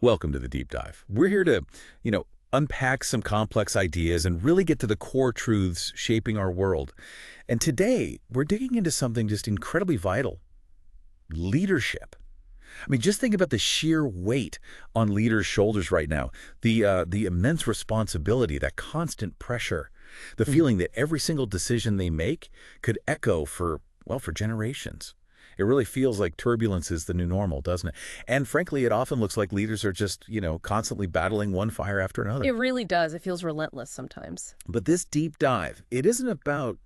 Welcome to the deep dive. We're here to, unpack some complex ideas and really get to the core truths shaping our world. And today, we're digging into something just incredibly vital: leadership. I mean, just think about the sheer weight on leaders' shoulders right now, the immense responsibility, that constant pressure, the feeling that every single decision they make could echo for generations. It really feels like turbulence is the new normal, doesn't it? And frankly, it often looks like leaders are just, constantly battling one fire after another. It really does. It feels relentless sometimes. But this deep dive, it isn't about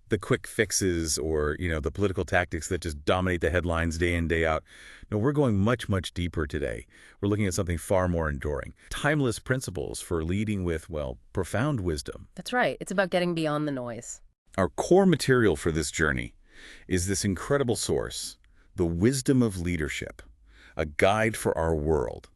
the quick fixes or, the political tactics that just dominate the headlines day in, day out. No, we're going much, much deeper today. We're looking at something far more enduring. Timeless principles for leading with, profound wisdom. That's right. It's about getting beyond the noise. Our core material for this journey is this incredible source, The Wisdom of Leadership, a guide for our world.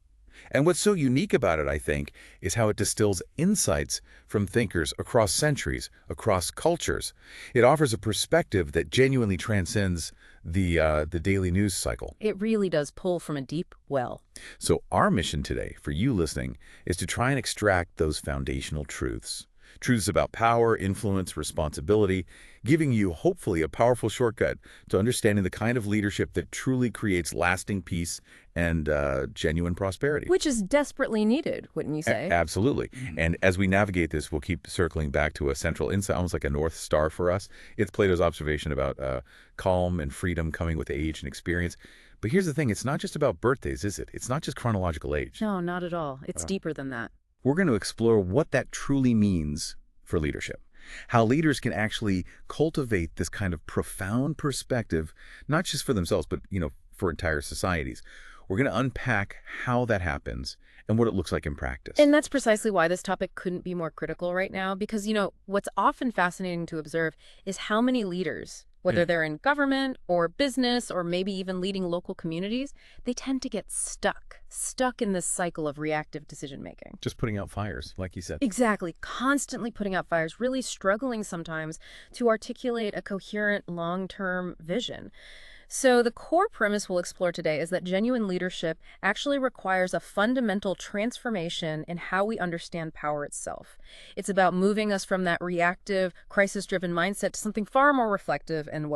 And what's so unique about it, I think, is how it distills insights from thinkers across centuries, across cultures. It offers a perspective that genuinely transcends the daily news cycle. It really does pull from a deep well. So our mission today, for you listening, is to try and extract those foundational truths. Truths about power, influence, responsibility, giving you, hopefully, a powerful shortcut to understanding the kind of leadership that truly creates lasting peace and genuine prosperity. Which is desperately needed, wouldn't you say? Absolutely. And as we navigate this, we'll keep circling back to a central insight, almost like a North Star for us. It's Plato's observation about calm and freedom coming with age and experience. But here's the thing, it's not just about birthdays, is it? It's not just chronological age. No, not at all. It's deeper than that. We're going to explore what that truly means for leadership, how leaders can actually cultivate this kind of profound perspective, not just for themselves, but, for entire societies. We're going to unpack how that happens and what it looks like in practice. And that's precisely why this topic couldn't be more critical right now, because, what's often fascinating to observe is how many leaders, whether they're in government or business or maybe even leading local communities, they tend to get stuck in this cycle of reactive decision-making. Just putting out fires, like you said. Exactly. Constantly putting out fires, really struggling sometimes to articulate a coherent long-term vision. So the core premise we'll explore today is that genuine leadership actually requires a fundamental transformation in how we understand power itself. It's about moving us from that reactive, crisis-driven mindset to something far more reflective and,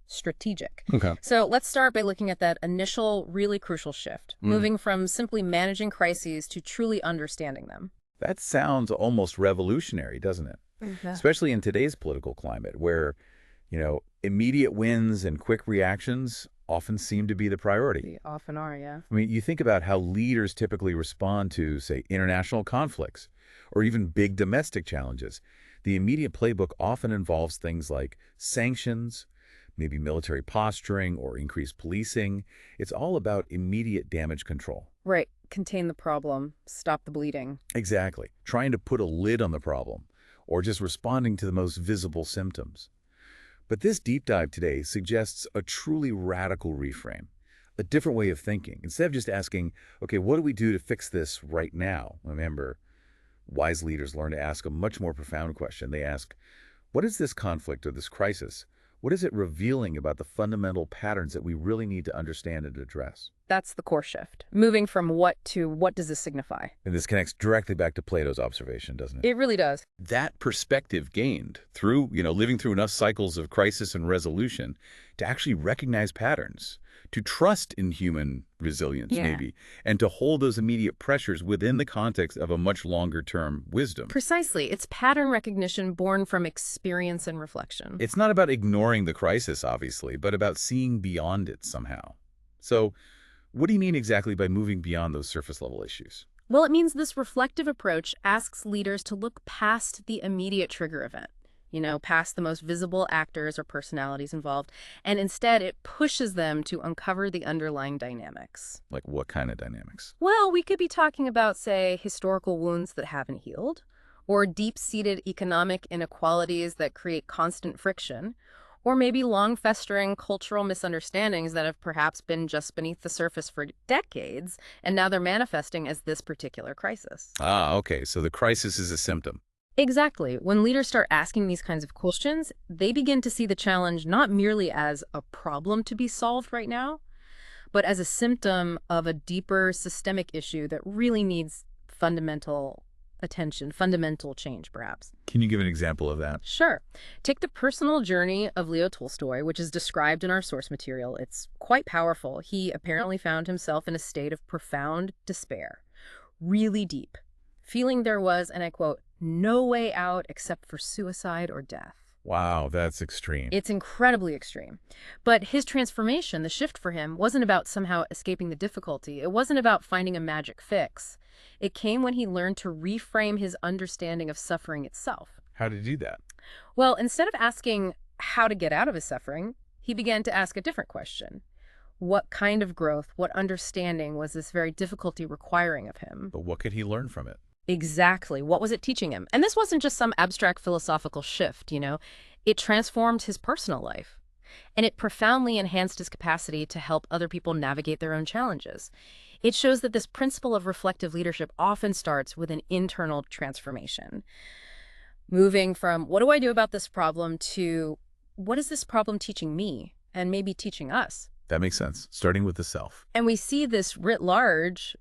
strategic. Okay. So let's start by looking at that initial, really crucial shift, moving from simply managing crises to truly understanding them. That sounds almost revolutionary, doesn't it? Especially in today's political climate where, immediate wins and quick reactions often seem to be the priority. They often are, yeah. I mean, you think about how leaders typically respond to, say, international conflicts or even big domestic challenges. The immediate playbook often involves things like sanctions, maybe military posturing or increased policing. It's all about immediate damage control. Right. Contain the problem, stop the bleeding. Exactly. Trying to put a lid on the problem or just responding to the most visible symptoms. But this deep dive today suggests a truly radical reframe, a different way of thinking. Instead of just asking, okay, what do we do to fix this right now? Remember, wise leaders learn to ask a much more profound question. They ask, what is this conflict or this crisis? What is it revealing about the fundamental patterns that we really need to understand and address? That's the core shift. Moving from what to what does this signify? And this connects directly back to Plato's observation, doesn't it? It really does. That perspective gained through, living through enough cycles of crisis and resolution to actually recognize patterns, to trust in human resilience, maybe, and to hold those immediate pressures within the context of a much longer-term wisdom. Precisely. It's pattern recognition born from experience and reflection. It's not about ignoring the crisis, obviously, but about seeing beyond it somehow. So, what do you mean exactly by moving beyond those surface-level issues? Well, it means this reflective approach asks leaders to look past the immediate trigger event, past the most visible actors or personalities involved, and instead it pushes them to uncover the underlying dynamics. Like what kind of dynamics? Well, we could be talking about, say, historical wounds that haven't healed, or deep-seated economic inequalities that create constant friction, or maybe long-festering cultural misunderstandings that have perhaps been just beneath the surface for decades, and now they're manifesting as this particular crisis. Ah, okay. So the crisis is a symptom. Exactly. When leaders start asking these kinds of questions, they begin to see the challenge not merely as a problem to be solved right now, but as a symptom of a deeper systemic issue that really needs fundamental attention, fundamental change, perhaps. Can you give an example of that? Sure. Take the personal journey of Leo Tolstoy, which is described in our source material. It's quite powerful. He apparently found himself in a state of profound despair, really deep, feeling there was, and I quote, no way out except for suicide or death. Wow, that's extreme. It's incredibly extreme. But his transformation, the shift for him, wasn't about somehow escaping the difficulty. It wasn't about finding a magic fix. It came when he learned to reframe his understanding of suffering itself. How did he do that? Well, instead of asking how to get out of his suffering, he began to ask a different question. What kind of growth, what understanding was this very difficulty requiring of him? But what could he learn from it? Exactly. What was it teaching him? And this wasn't just some abstract philosophical shift, It transformed his personal life. And it profoundly enhanced his capacity to help other people navigate their own challenges. It shows that this principle of reflective leadership often starts with an internal transformation. Moving from, what do I do about this problem, to, what is this problem teaching me and maybe teaching us? That makes sense. Starting with the self. And we see this writ large,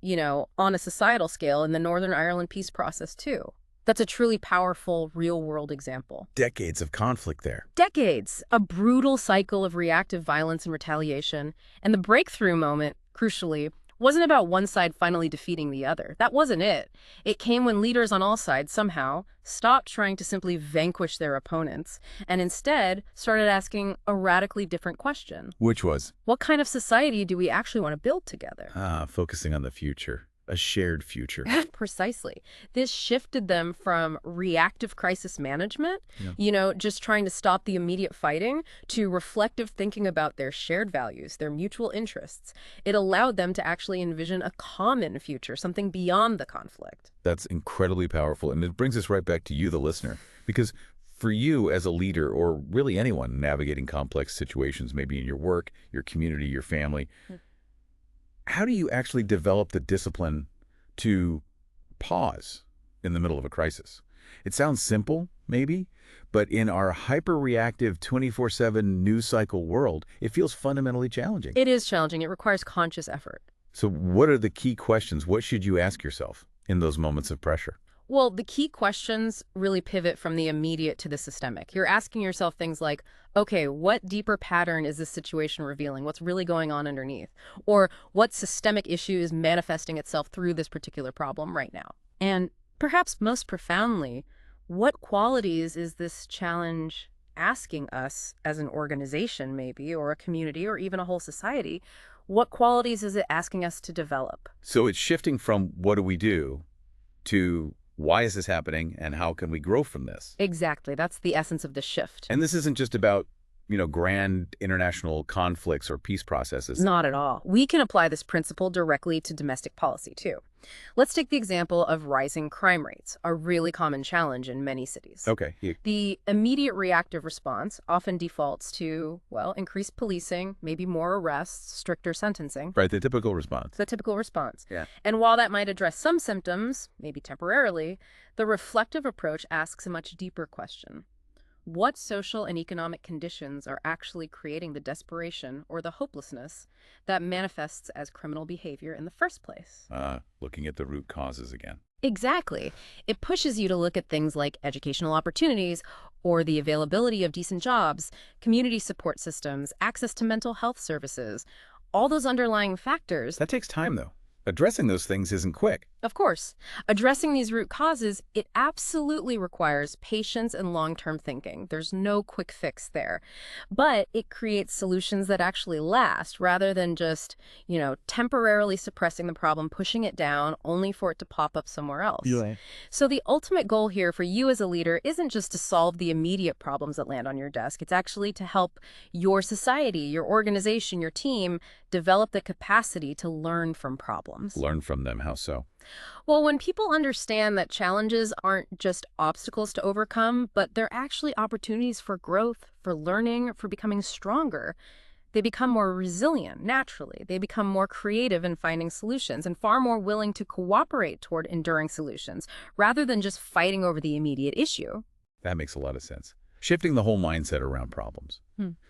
on a societal scale in the Northern Ireland peace process, too. That's a truly powerful, real-world example. Decades of conflict there. Decades. A brutal cycle of reactive violence and retaliation. And the breakthrough moment, crucially, wasn't about one side finally defeating the other. That wasn't it. It came when leaders on all sides somehow stopped trying to simply vanquish their opponents and instead started asking a radically different question. Which was? What kind of society do we actually want to build together? Focusing on the future. A shared future. Precisely. This shifted them from reactive crisis management, just trying to stop the immediate fighting, to reflective thinking about their shared values, their mutual interests. It allowed them to actually envision a common future, something beyond the conflict. That's incredibly powerful. And it brings us right back to you, the listener. Because for you as a leader, or really anyone navigating complex situations, maybe in your work, your community, your family, how do you actually develop the discipline to pause in the middle of a crisis? It sounds simple, maybe, but in our hyper-reactive 24/7 news cycle world, it feels fundamentally challenging. It is challenging. It requires conscious effort. So what are the key questions? What should you ask yourself in those moments of pressure? Well, the key questions really pivot from the immediate to the systemic. You're asking yourself things like, okay, what deeper pattern is this situation revealing? What's really going on underneath? Or what systemic issue is manifesting itself through this particular problem right now? And perhaps most profoundly, what qualities is this challenge asking us as an organization maybe, or a community, or even a whole society? What qualities is it asking us to develop? So it's shifting from what do we do to why is this happening and how can we grow from this? Exactly. That's the essence of the shift. And this isn't just about, grand international conflicts or peace processes. Not at all. We can apply this principle directly to domestic policy, too. Let's take the example of rising crime rates, a really common challenge in many cities. Okay. The immediate reactive response often defaults to, increased policing, maybe more arrests, stricter sentencing. Right, the typical response. The typical response. Yeah. And while that might address some symptoms, maybe temporarily, the reflective approach asks a much deeper question. What social and economic conditions are actually creating the desperation or the hopelessness that manifests as criminal behavior in the first place? Looking at the root causes again. Exactly. It pushes you to look at things like educational opportunities or the availability of decent jobs, community support systems, access to mental health services, all those underlying factors. That takes time, though. Addressing those things isn't quick. Of course. Addressing these root causes, it absolutely requires patience and long-term thinking. There's no quick fix there. But it creates solutions that actually last rather than just, temporarily suppressing the problem, pushing it down, only for it to pop up somewhere else. Yeah. So the ultimate goal here for you as a leader isn't just to solve the immediate problems that land on your desk. It's actually to help your society, your organization, your team develop the capacity to learn from problems. Learn from them. How so? Well, when people understand that challenges aren't just obstacles to overcome, but they're actually opportunities for growth, for learning, for becoming stronger, they become more resilient naturally. They become more creative in finding solutions and far more willing to cooperate toward enduring solutions rather than just fighting over the immediate issue. That makes a lot of sense. Shifting the whole mindset around problems.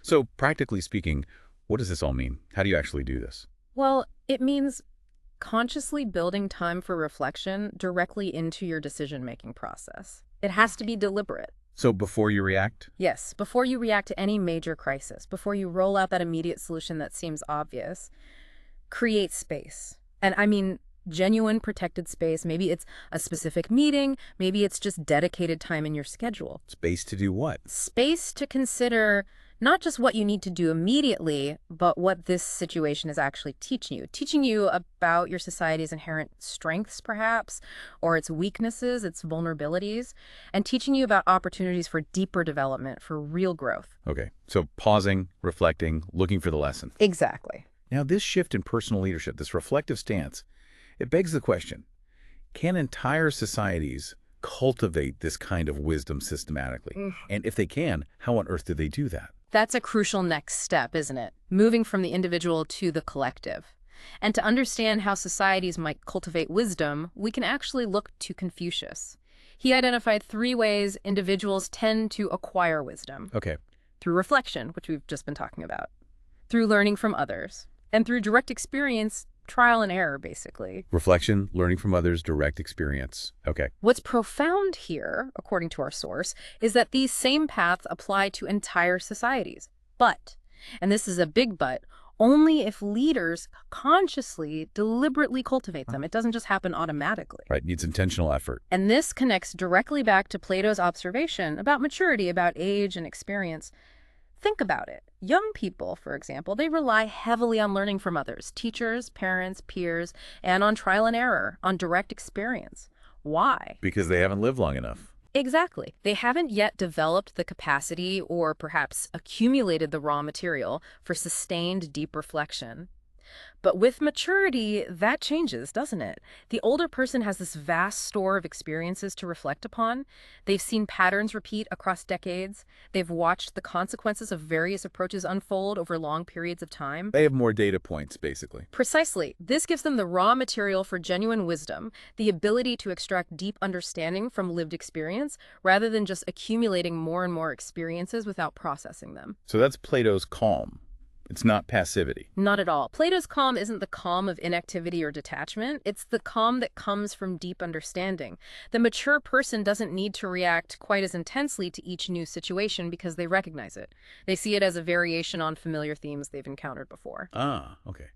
So practically speaking, what does this all mean? How do you actually do this? Well, it means consciously building time for reflection directly into your decision-making process. It has to be deliberate. So before you react? Yes, before you react to any major crisis, before you roll out that immediate solution that seems obvious, create space. And I mean, genuine protected space. Maybe it's a specific meeting, maybe it's just dedicated time in your schedule. Space to do what? Space to consider not just what you need to do immediately, but what this situation is actually teaching you about your society's inherent strengths, perhaps, or its weaknesses, its vulnerabilities, and teaching you about opportunities for deeper development, for real growth. Okay, so pausing, reflecting, looking for the lesson. Exactly. Now, this shift in personal leadership, this reflective stance, it begs the question, can entire societies cultivate this kind of wisdom systematically? And if they can, how on earth do they do that? That's a crucial next step, isn't it? Moving from the individual to the collective. And to understand how societies might cultivate wisdom, we can actually look to Confucius. He identified 3 ways individuals tend to acquire wisdom. Okay. Through reflection, which we've just been talking about, through learning from others, and through direct experience, trial and error, basically. Reflection, learning from others, direct experience. Okay. What's profound here, according to our source, is that these same paths apply to entire societies. But, and this is a big but, only if leaders consciously, deliberately cultivate them. It doesn't just happen automatically. Right, needs intentional effort. And this connects directly back to Plato's observation about maturity, about age and experience. Think about it. Young people, for example, they rely heavily on learning from others, teachers, parents, peers, and on trial and error, on direct experience. Why? Because they haven't lived long enough. Exactly. They haven't yet developed the capacity or perhaps accumulated the raw material for sustained deep reflection. But with maturity, that changes, doesn't it? The older person has this vast store of experiences to reflect upon. They've seen patterns repeat across decades. They've watched the consequences of various approaches unfold over long periods of time. They have more data points, basically. Precisely. This gives them the raw material for genuine wisdom, the ability to extract deep understanding from lived experience, rather than just accumulating more and more experiences without processing them. So that's Plato's calm. It's not passivity. Not at all. Plato's calm isn't the calm of inactivity or detachment. It's the calm that comes from deep understanding. The mature person doesn't need to react quite as intensely to each new situation because they recognize it. They see it as a variation on familiar themes they've encountered before. Ah, okay.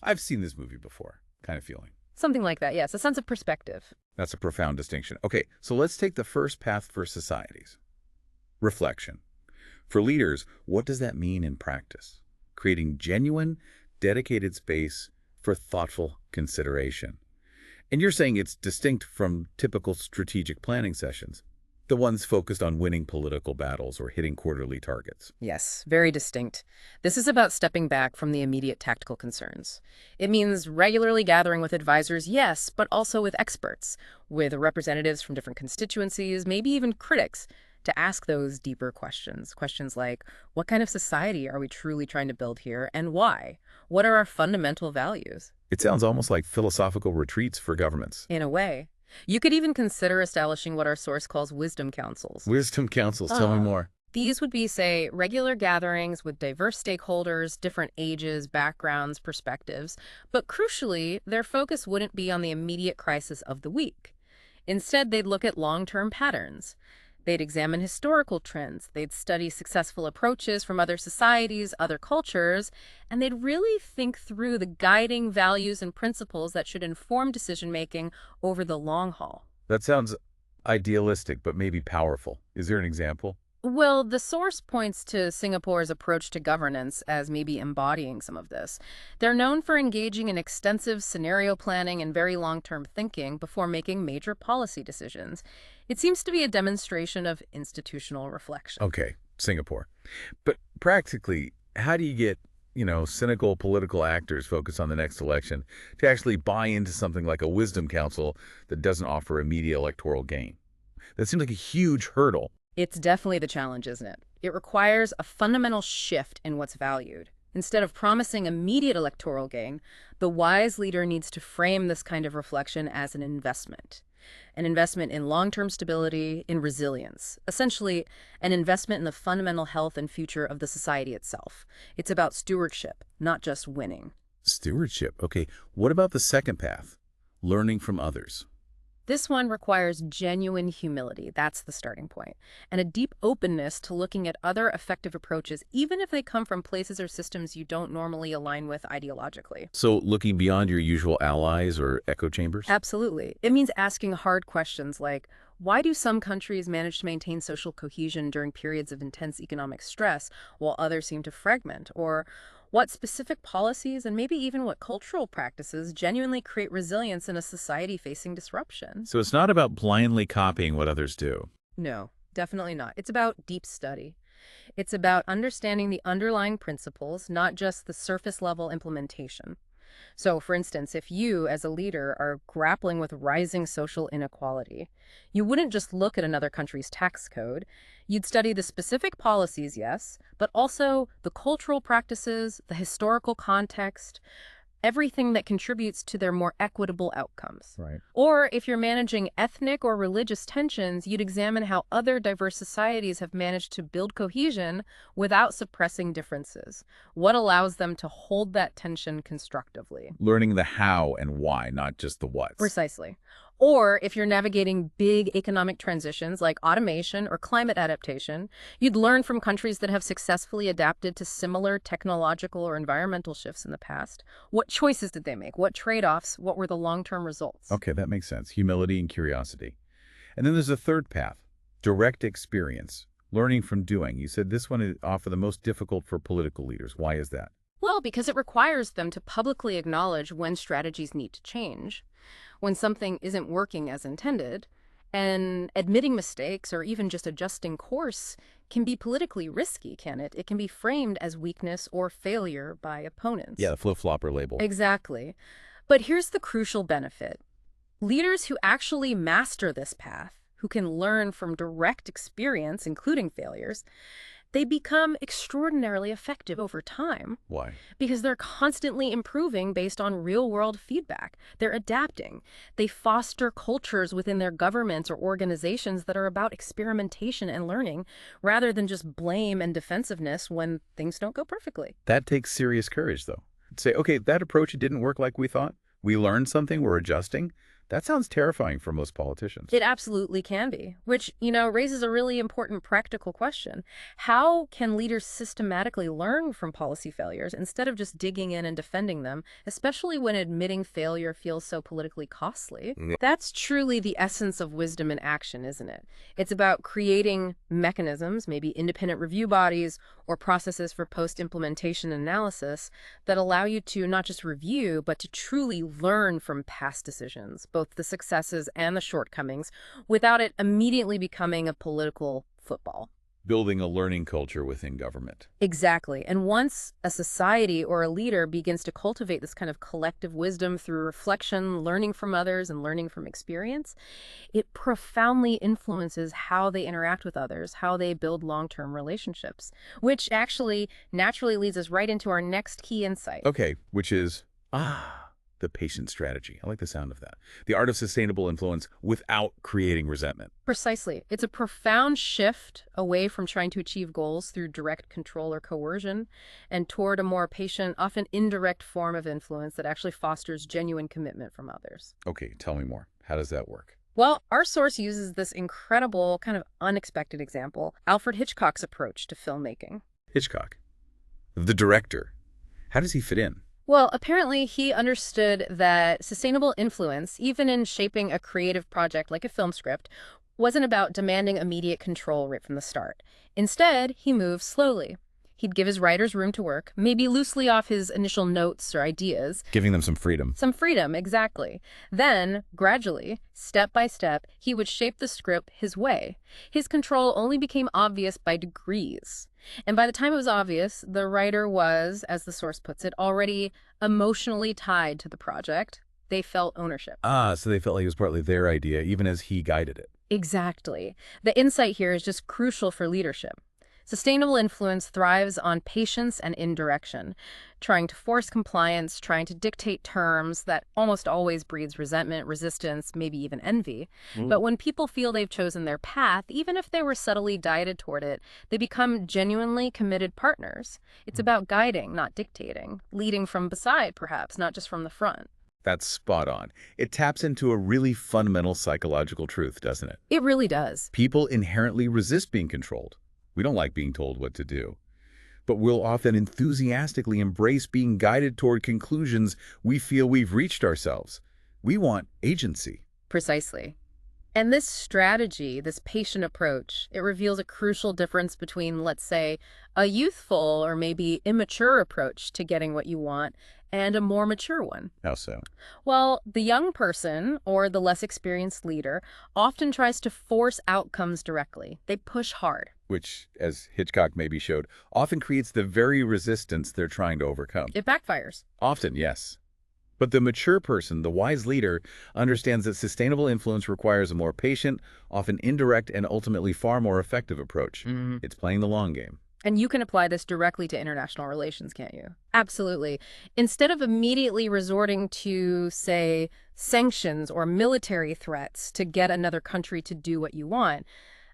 I've seen this movie before, kind of feeling. Something like that, yes. A sense of perspective. That's a profound distinction. Okay, so let's take the first path for societies. Reflection. For leaders, what does that mean in practice? Creating genuine, dedicated space for thoughtful consideration. And you're saying it's distinct from typical strategic planning sessions, the ones focused on winning political battles or hitting quarterly targets. Yes, very distinct. This is about stepping back from the immediate tactical concerns. It means regularly gathering with advisors, yes, but also with experts, with representatives from different constituencies, maybe even critics, to ask those deeper questions. Questions like, what kind of society are we truly trying to build here, and why? What are our fundamental values? It sounds almost like philosophical retreats for governments. In a way. You could even consider establishing what our source calls wisdom councils. Wisdom councils, tell me more. These would be, say, regular gatherings with diverse stakeholders, different ages, backgrounds, perspectives. But crucially, their focus wouldn't be on the immediate crisis of the week. Instead, they'd look at long-term patterns. They'd examine historical trends, they'd study successful approaches from other societies, other cultures, and they'd really think through the guiding values and principles that should inform decision-making over the long haul. That sounds idealistic, but maybe powerful. Is there an example? Well, the source points to Singapore's approach to governance as maybe embodying some of this. They're known for engaging in extensive scenario planning and very long-term thinking before making major policy decisions. It seems to be a demonstration of institutional reflection. Okay, Singapore. But practically, how do you get, cynical political actors focused on the next election to actually buy into something like a wisdom council that doesn't offer immediate electoral gain? That seems like a huge hurdle. It's definitely the challenge, isn't it? It requires a fundamental shift in what's valued. Instead of promising immediate electoral gain, the wise leader needs to frame this kind of reflection as an investment. An investment in long-term stability, in resilience. Essentially, an investment in the fundamental health and future of the society itself. It's about stewardship, not just winning. Stewardship. Okay, what about the second path? Learning from others. This one requires genuine humility. That's the starting point. And a deep openness to looking at other effective approaches, even if they come from places or systems you don't normally align with ideologically. So looking beyond your usual allies or echo chambers? Absolutely. It means asking hard questions like, why do some countries manage to maintain social cohesion during periods of intense economic stress while others seem to fragment? Or what specific policies and maybe even what cultural practices genuinely create resilience in a society facing disruption? So it's not about blindly copying what others do. No, definitely not. It's about deep study. It's about understanding the underlying principles, not just the surface level implementation. So, for instance, if you, as a leader, are grappling with rising social inequality, you wouldn't just look at another country's tax code. You'd study the specific policies, yes, but also the cultural practices, the historical context, everything that contributes to their more equitable outcomes. Right. Or if you're managing ethnic or religious tensions, you'd examine how other diverse societies have managed to build cohesion without suppressing differences. What allows them to hold that tension constructively? Learning the how and why, not just the what's. Precisely. Or if you're navigating big economic transitions like automation or climate adaptation, you'd learn from countries that have successfully adapted to similar technological or environmental shifts in the past. What choices did they make? What trade-offs? What were the long-term results? Okay, that makes sense. Humility and curiosity. And then there's a third path, direct experience, learning from doing. You said this one is often the most difficult for political leaders. Why is that? Well, because it requires them to publicly acknowledge when strategies need to change, when something isn't working as intended, and admitting mistakes or even just adjusting course can be politically risky, can it? It can be framed as weakness or failure by opponents. Yeah, the flip-flopper label. Exactly. But here's the crucial benefit. Leaders who actually master this path, who can learn from direct experience, including failures, they become extraordinarily effective over time Why? because they're constantly improving based on real-world feedback. They're adapting. They foster cultures within their governments or organizations that are about experimentation and learning rather than just blame and defensiveness when things don't go perfectly. That takes serious courage, though. Say, okay, that approach, it didn't work like we thought. We learned something, we're adjusting. That sounds terrifying for most politicians. It absolutely can be, which, raises a really important practical question. How can leaders systematically learn from policy failures instead of just digging in and defending them, especially when admitting failure feels so politically costly? Yeah. That's truly the essence of wisdom in action, isn't it? It's about creating mechanisms, maybe independent review bodies or processes for post-implementation analysis that allow you to not just review, but to truly learn from past decisions, both the successes and the shortcomings, without it immediately becoming a political football. Building a learning culture within government. Exactly. And once a society or a leader begins to cultivate this kind of collective wisdom through reflection, learning from others, and learning from experience, it profoundly influences how they interact with others, how they build long-term relationships, which actually naturally leads us right into our next key insight. Okay, which is, the patient strategy. I like the sound of that. The art of sustainable influence without creating resentment. Precisely. It's a profound shift away from trying to achieve goals through direct control or coercion and toward a more patient, often indirect form of influence that actually fosters genuine commitment from others. Okay, tell me more. How does that work? Well, our source uses this incredible, kind of unexpected example, Alfred Hitchcock's approach to filmmaking. Hitchcock, the director. How does he fit in? Well, apparently he understood that sustainable influence, even in shaping a creative project like a film script, wasn't about demanding immediate control right from the start. Instead, he moved slowly. He'd give his writers room to work, maybe loosely off his initial notes or ideas. Giving them some freedom. Some freedom, exactly. Then, gradually, step by step, he would shape the script his way. His control only became obvious by degrees. And by the time it was obvious, the writer was, as the source puts it, already emotionally tied to the project. They felt ownership. So they felt like it was partly their idea, even as he guided it. Exactly. The insight here is just crucial for leadership. Sustainable influence thrives on patience and indirection, trying to force compliance, trying to dictate terms that almost always breeds resentment, resistance, maybe even envy. Mm. But when people feel they've chosen their path, even if they were subtly guided toward it, they become genuinely committed partners. It's about guiding, not dictating, leading from beside, perhaps, not just from the front. That's spot on. It taps into a really fundamental psychological truth, doesn't it? It really does. People inherently resist being controlled. We don't like being told what to do. But we'll often enthusiastically embrace being guided toward conclusions we feel we've reached ourselves. We want agency. Precisely. And this strategy, this patient approach, it reveals a crucial difference between, let's say, a youthful or maybe immature approach to getting what you want and a more mature one. How so? Well, the young person or the less experienced leader often tries to force outcomes directly. They push hard. Which, as Hitchcock maybe showed, often creates the very resistance they're trying to overcome. It backfires. Often, yes. But the mature person, the wise leader, understands that sustainable influence requires a more patient, often indirect, and ultimately far more effective approach. It's playing the long game. And you can apply this directly to international relations, can't you? Absolutely. Instead of immediately resorting to, say, sanctions or military threats to get another country to do what you want,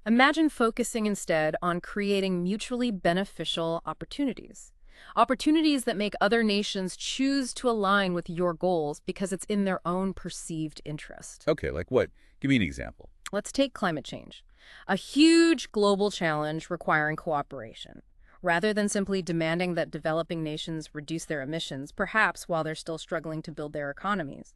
imagine focusing instead on creating mutually beneficial opportunities. Opportunities that make other nations choose to align with your goals because it's in their own perceived interest. Okay, like what? Give me an example. Let's take climate change, a huge global challenge requiring cooperation. Rather than simply demanding that developing nations reduce their emissions, perhaps while they're still struggling to build their economies,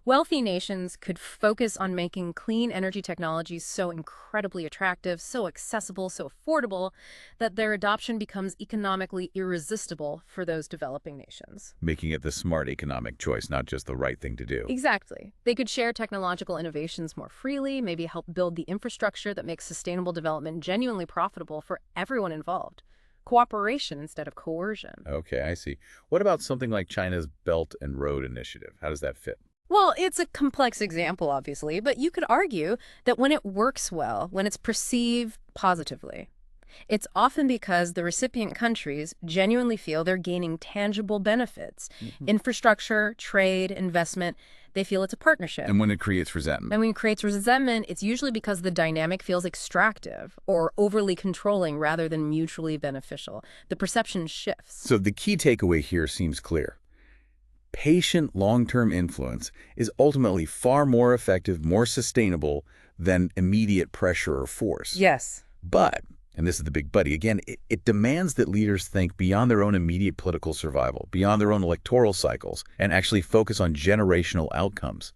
wealthy nations could focus on making clean energy technologies so incredibly attractive, so accessible, so affordable, that their adoption becomes economically irresistible for those developing nations. Making it the smart economic choice, not just the right thing to do. Exactly. They could share technological innovations more freely, maybe help build the infrastructure that makes sustainable development genuinely profitable for everyone involved. Cooperation instead of coercion. Okay, I see. What about something like China's Belt and Road Initiative? How does that fit? Well, it's a complex example, obviously, but you could argue that when it works well, when it's perceived positively, it's often because the recipient countries genuinely feel they're gaining tangible benefits. Infrastructure, trade, investment, they feel it's a partnership. And when it creates resentment? And when it creates resentment, it's usually because the dynamic feels extractive or overly controlling rather than mutually beneficial. The perception shifts. So the key takeaway here seems clear. Patient long-term influence is ultimately far more effective, more sustainable than immediate pressure or force. Yes. But, and this is the big buddy, again, it demands that leaders think beyond their own immediate political survival, beyond their own electoral cycles, and actually focus on generational outcomes.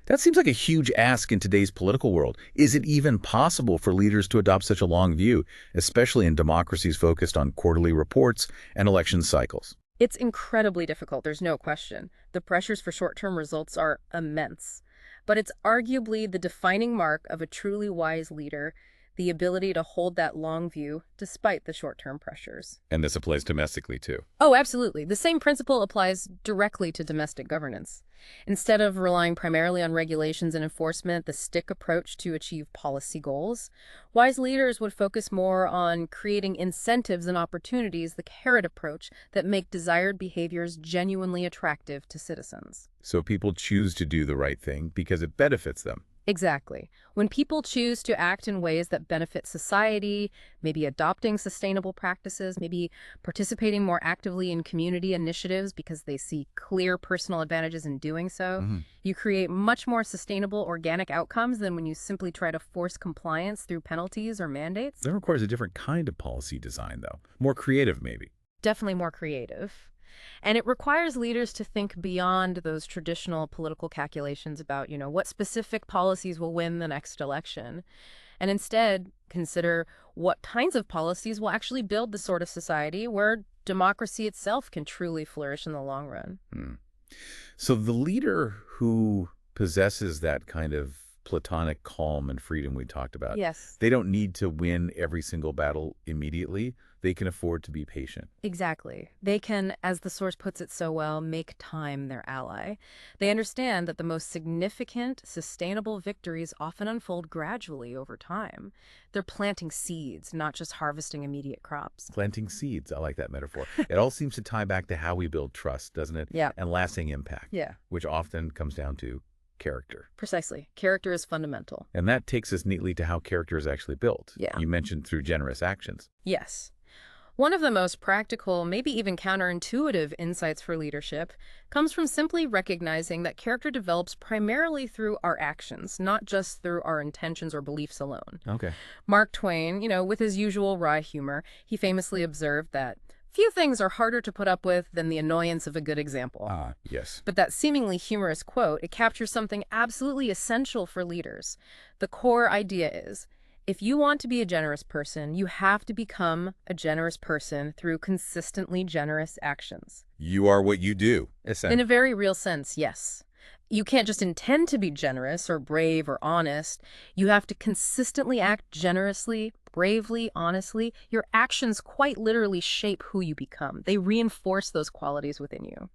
That seems like a huge ask in today's political world. Is it even possible for leaders to adopt such a long view, especially in democracies focused on quarterly reports and election cycles? It's incredibly difficult, there's no question. The pressures for short-term results are immense. But it's arguably the defining mark of a truly wise leader, the ability to hold that long view despite the short-term pressures. And this applies domestically, too. Oh, absolutely. The same principle applies directly to domestic governance. Instead of relying primarily on regulations and enforcement, the stick approach to achieve policy goals, wise leaders would focus more on creating incentives and opportunities, the carrot approach, that make desired behaviors genuinely attractive to citizens. So people choose to do the right thing because it benefits them. Exactly. When people choose to act in ways that benefit society, maybe adopting sustainable practices, maybe participating more actively in community initiatives because they see clear personal advantages in doing so, you create much more sustainable organic outcomes than when you simply try to force compliance through penalties or mandates. That requires a different kind of policy design, though. More creative, maybe. Definitely more creative. And it requires leaders to think beyond those traditional political calculations about, what specific policies will win the next election, and instead consider what kinds of policies will actually build the sort of society where democracy itself can truly flourish in the long run. So the leader who possesses that kind of platonic calm and freedom we talked about. Yes. They don't need to win every single battle immediately. They can afford to be patient. Exactly. They can, as the source puts it so well, make time their ally. They understand that the most significant, sustainable victories often unfold gradually over time. They're planting seeds, not just harvesting immediate crops. Planting seeds, I like that metaphor. It all seems to tie back to how we build trust, doesn't it? Yeah. And lasting impact, Yeah, which often comes down to character. precisely. Character is fundamental. And that takes us neatly to how character is actually built. Yeah. You mentioned through generous actions. Yes. One of the most practical, maybe even counterintuitive insights for leadership comes from simply recognizing that character develops primarily through our actions, not just through our intentions or beliefs alone. Okay. Mark Twain, with his usual wry humor, he famously observed that few things are harder to put up with than the annoyance of a good example. Yes. But that seemingly humorous quote, it captures something absolutely essential for leaders. The core idea is, if you want to be a generous person, you have to become a generous person through consistently generous actions. You are what you do, In essentially. a very real sense, yes. You can't just intend to be generous or brave or honest. You have to consistently act generously, bravely, honestly. Your actions quite literally shape who you become. They reinforce those qualities within you.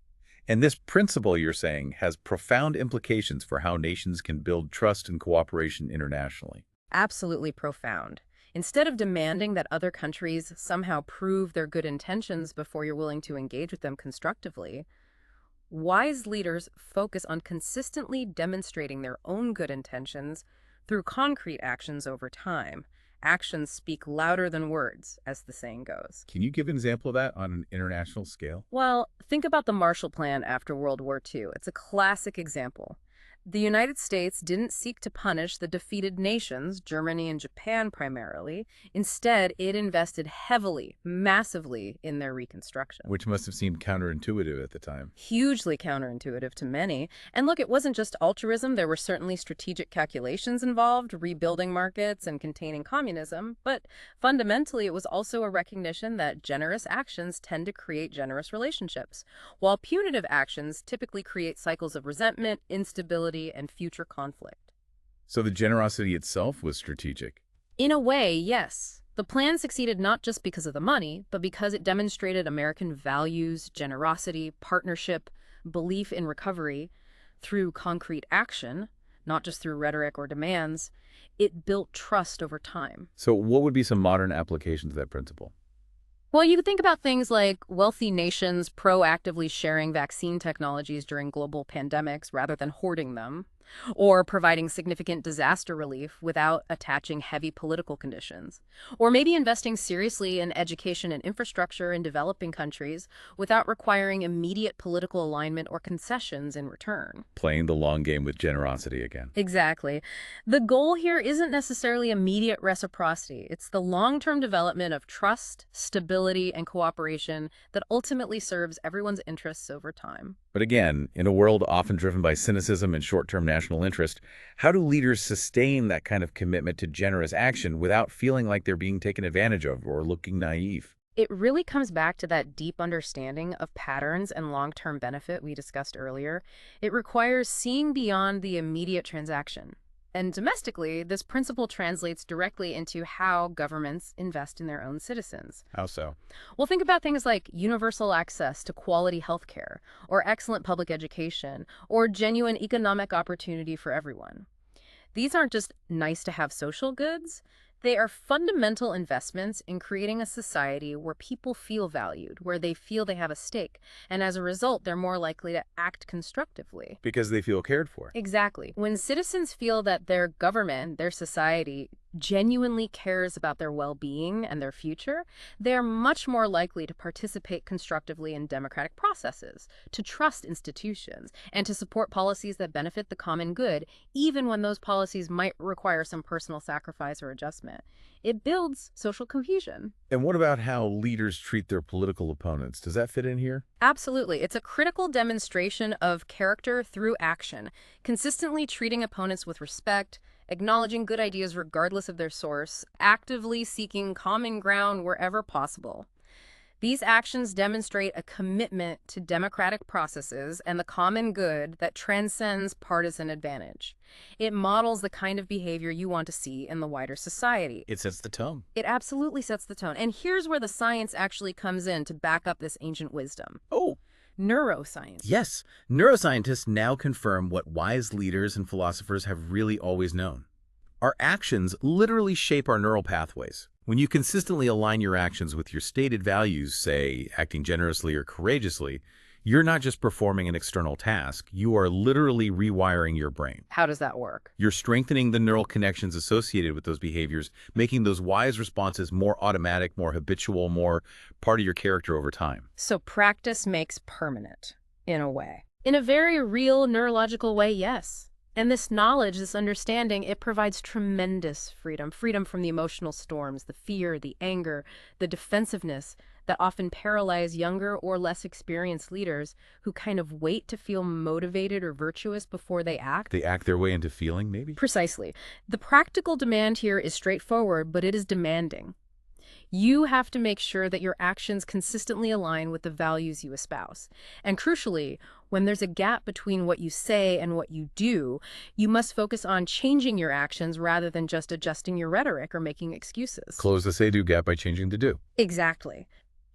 And this principle, you're saying, has profound implications for how nations can build trust and cooperation internationally. Absolutely profound. Instead of demanding that other countries somehow prove their good intentions before you're willing to engage with them constructively, wise leaders focus on consistently demonstrating their own good intentions through concrete actions over time. Actions speak louder than words, as the saying goes. Can you give an example of that on an international scale? Well, think about the Marshall Plan after World War II. It's a classic example. The United States didn't seek to punish the defeated nations, Germany and Japan primarily. Instead, it invested heavily, massively in their reconstruction. Which must have seemed counterintuitive at the time. Hugely counterintuitive to many. And look, it wasn't just altruism. There were certainly strategic calculations involved, rebuilding markets and containing communism. But fundamentally, it was also a recognition that generous actions tend to create generous relationships, while punitive actions typically create cycles of resentment, instability, and future conflict. So the generosity itself was strategic. In a way, yes. The plan succeeded not just because of the money, but because it demonstrated American values, generosity, partnership, belief in recovery through concrete action, not just through rhetoric or demands. It built trust over time. So what would be some modern applications of that principle? Well, you could think about things like wealthy nations proactively sharing vaccine technologies during global pandemics rather than hoarding them, or providing significant disaster relief without attaching heavy political conditions, or maybe investing seriously in education and infrastructure in developing countries without requiring immediate political alignment or concessions in return. Playing the long game with generosity again. Exactly. The goal here isn't necessarily immediate reciprocity. It's the long-term development of trust, stability, and cooperation that ultimately serves everyone's interests over time. But again, in a world often driven by cynicism and short-term national interest, how do leaders sustain that kind of commitment to generous action without feeling like they're being taken advantage of or looking naive? It really comes back to that deep understanding of patterns and long-term benefit we discussed earlier. It requires seeing beyond the immediate transaction. And domestically, this principle translates directly into how governments invest in their own citizens. How so? Well, think about things like universal access to quality health care, or excellent public education, or genuine economic opportunity for everyone. These aren't just nice-to-have social goods. They are fundamental investments in creating a society where people feel valued, where they feel they have a stake, and as a result, they're more likely to act constructively. Because they feel cared for. Exactly. When citizens feel that their government, their society, genuinely cares about their well-being and their future, they're much more likely to participate constructively in democratic processes, to trust institutions, and to support policies that benefit the common good, even when those policies might require some personal sacrifice or adjustment. It builds social cohesion. And what about how leaders treat their political opponents? Does that fit in here? Absolutely. It's a critical demonstration of character through action, consistently treating opponents with respect, acknowledging good ideas regardless of their source, actively seeking common ground wherever possible. These actions demonstrate a commitment to democratic processes and the common good that transcends partisan advantage. It models the kind of behavior you want to see in the wider society. It sets the tone. It absolutely sets the tone. And here's where the science actually comes in to back up this ancient wisdom. Oh, Neuroscience. yes. Neuroscientists now confirm what wise leaders and philosophers have really always known. Our actions literally shape our neural pathways. When you consistently align your actions with your stated values, say, acting generously or courageously, you're not just performing an external task, you are literally rewiring your brain. How does that work? You're strengthening the neural connections associated with those behaviors, making those wise responses more automatic, more habitual, more part of your character over time. So practice makes permanent, in a way. In a very real neurological way, yes. And this knowledge, this understanding, it provides tremendous freedom. Freedom from the emotional storms, the fear, the anger, the defensiveness that often paralyze younger or less experienced leaders who kind of wait to feel motivated or virtuous before they act. They act their way into feeling, maybe? Precisely. The practical demand here is straightforward, but it is demanding. You have to make sure that your actions consistently align with the values you espouse. And crucially, when there's a gap between what you say and what you do, you must focus on changing your actions rather than just adjusting your rhetoric or making excuses. Close the say-do gap by changing the do. Exactly.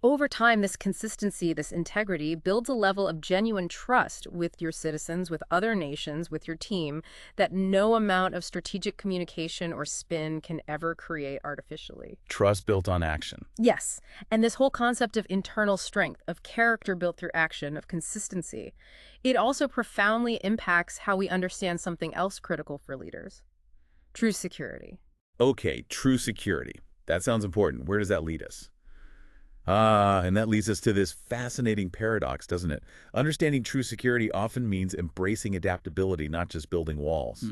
Over time, this consistency, this integrity, builds a level of genuine trust with your citizens, with other nations, with your team, that no amount of strategic communication or spin can ever create artificially. Trust built on action. Yes, and this whole concept of internal strength, of character built through action, of consistency, it also profoundly impacts how we understand something else critical for leaders: true security. Okay, true security. That sounds important. Where does that lead us? And that leads us to this fascinating paradox, doesn't it? Understanding true security often means embracing adaptability, not just building walls.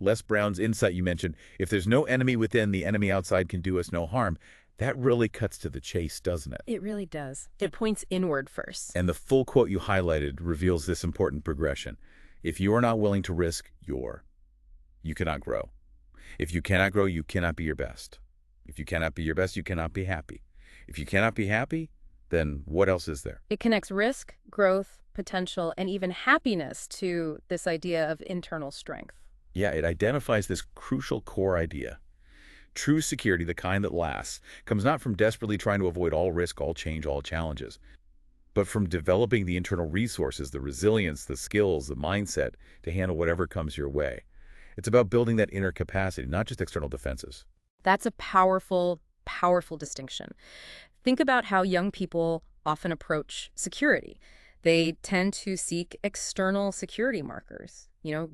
Les Brown's insight you mentioned, if there's no enemy within, the enemy outside can do us no harm. That really cuts to the chase, doesn't it? It really does. It points inward first. And the full quote you highlighted reveals this important progression. If you are not willing to risk, you cannot grow. If you cannot grow, you cannot be your best. If you cannot be your best, you cannot be happy. If you cannot be happy, then what else is there? It connects risk, growth, potential, and even happiness to this idea of internal strength. Yeah, it identifies this crucial core idea. True security, the kind that lasts, comes not from desperately trying to avoid all risk, all change, all challenges, but from developing the internal resources, the resilience, the skills, the mindset to handle whatever comes your way. It's about building that inner capacity, not just external defenses. That's a powerful distinction. Think about how young people often approach security. They tend to seek external security markers,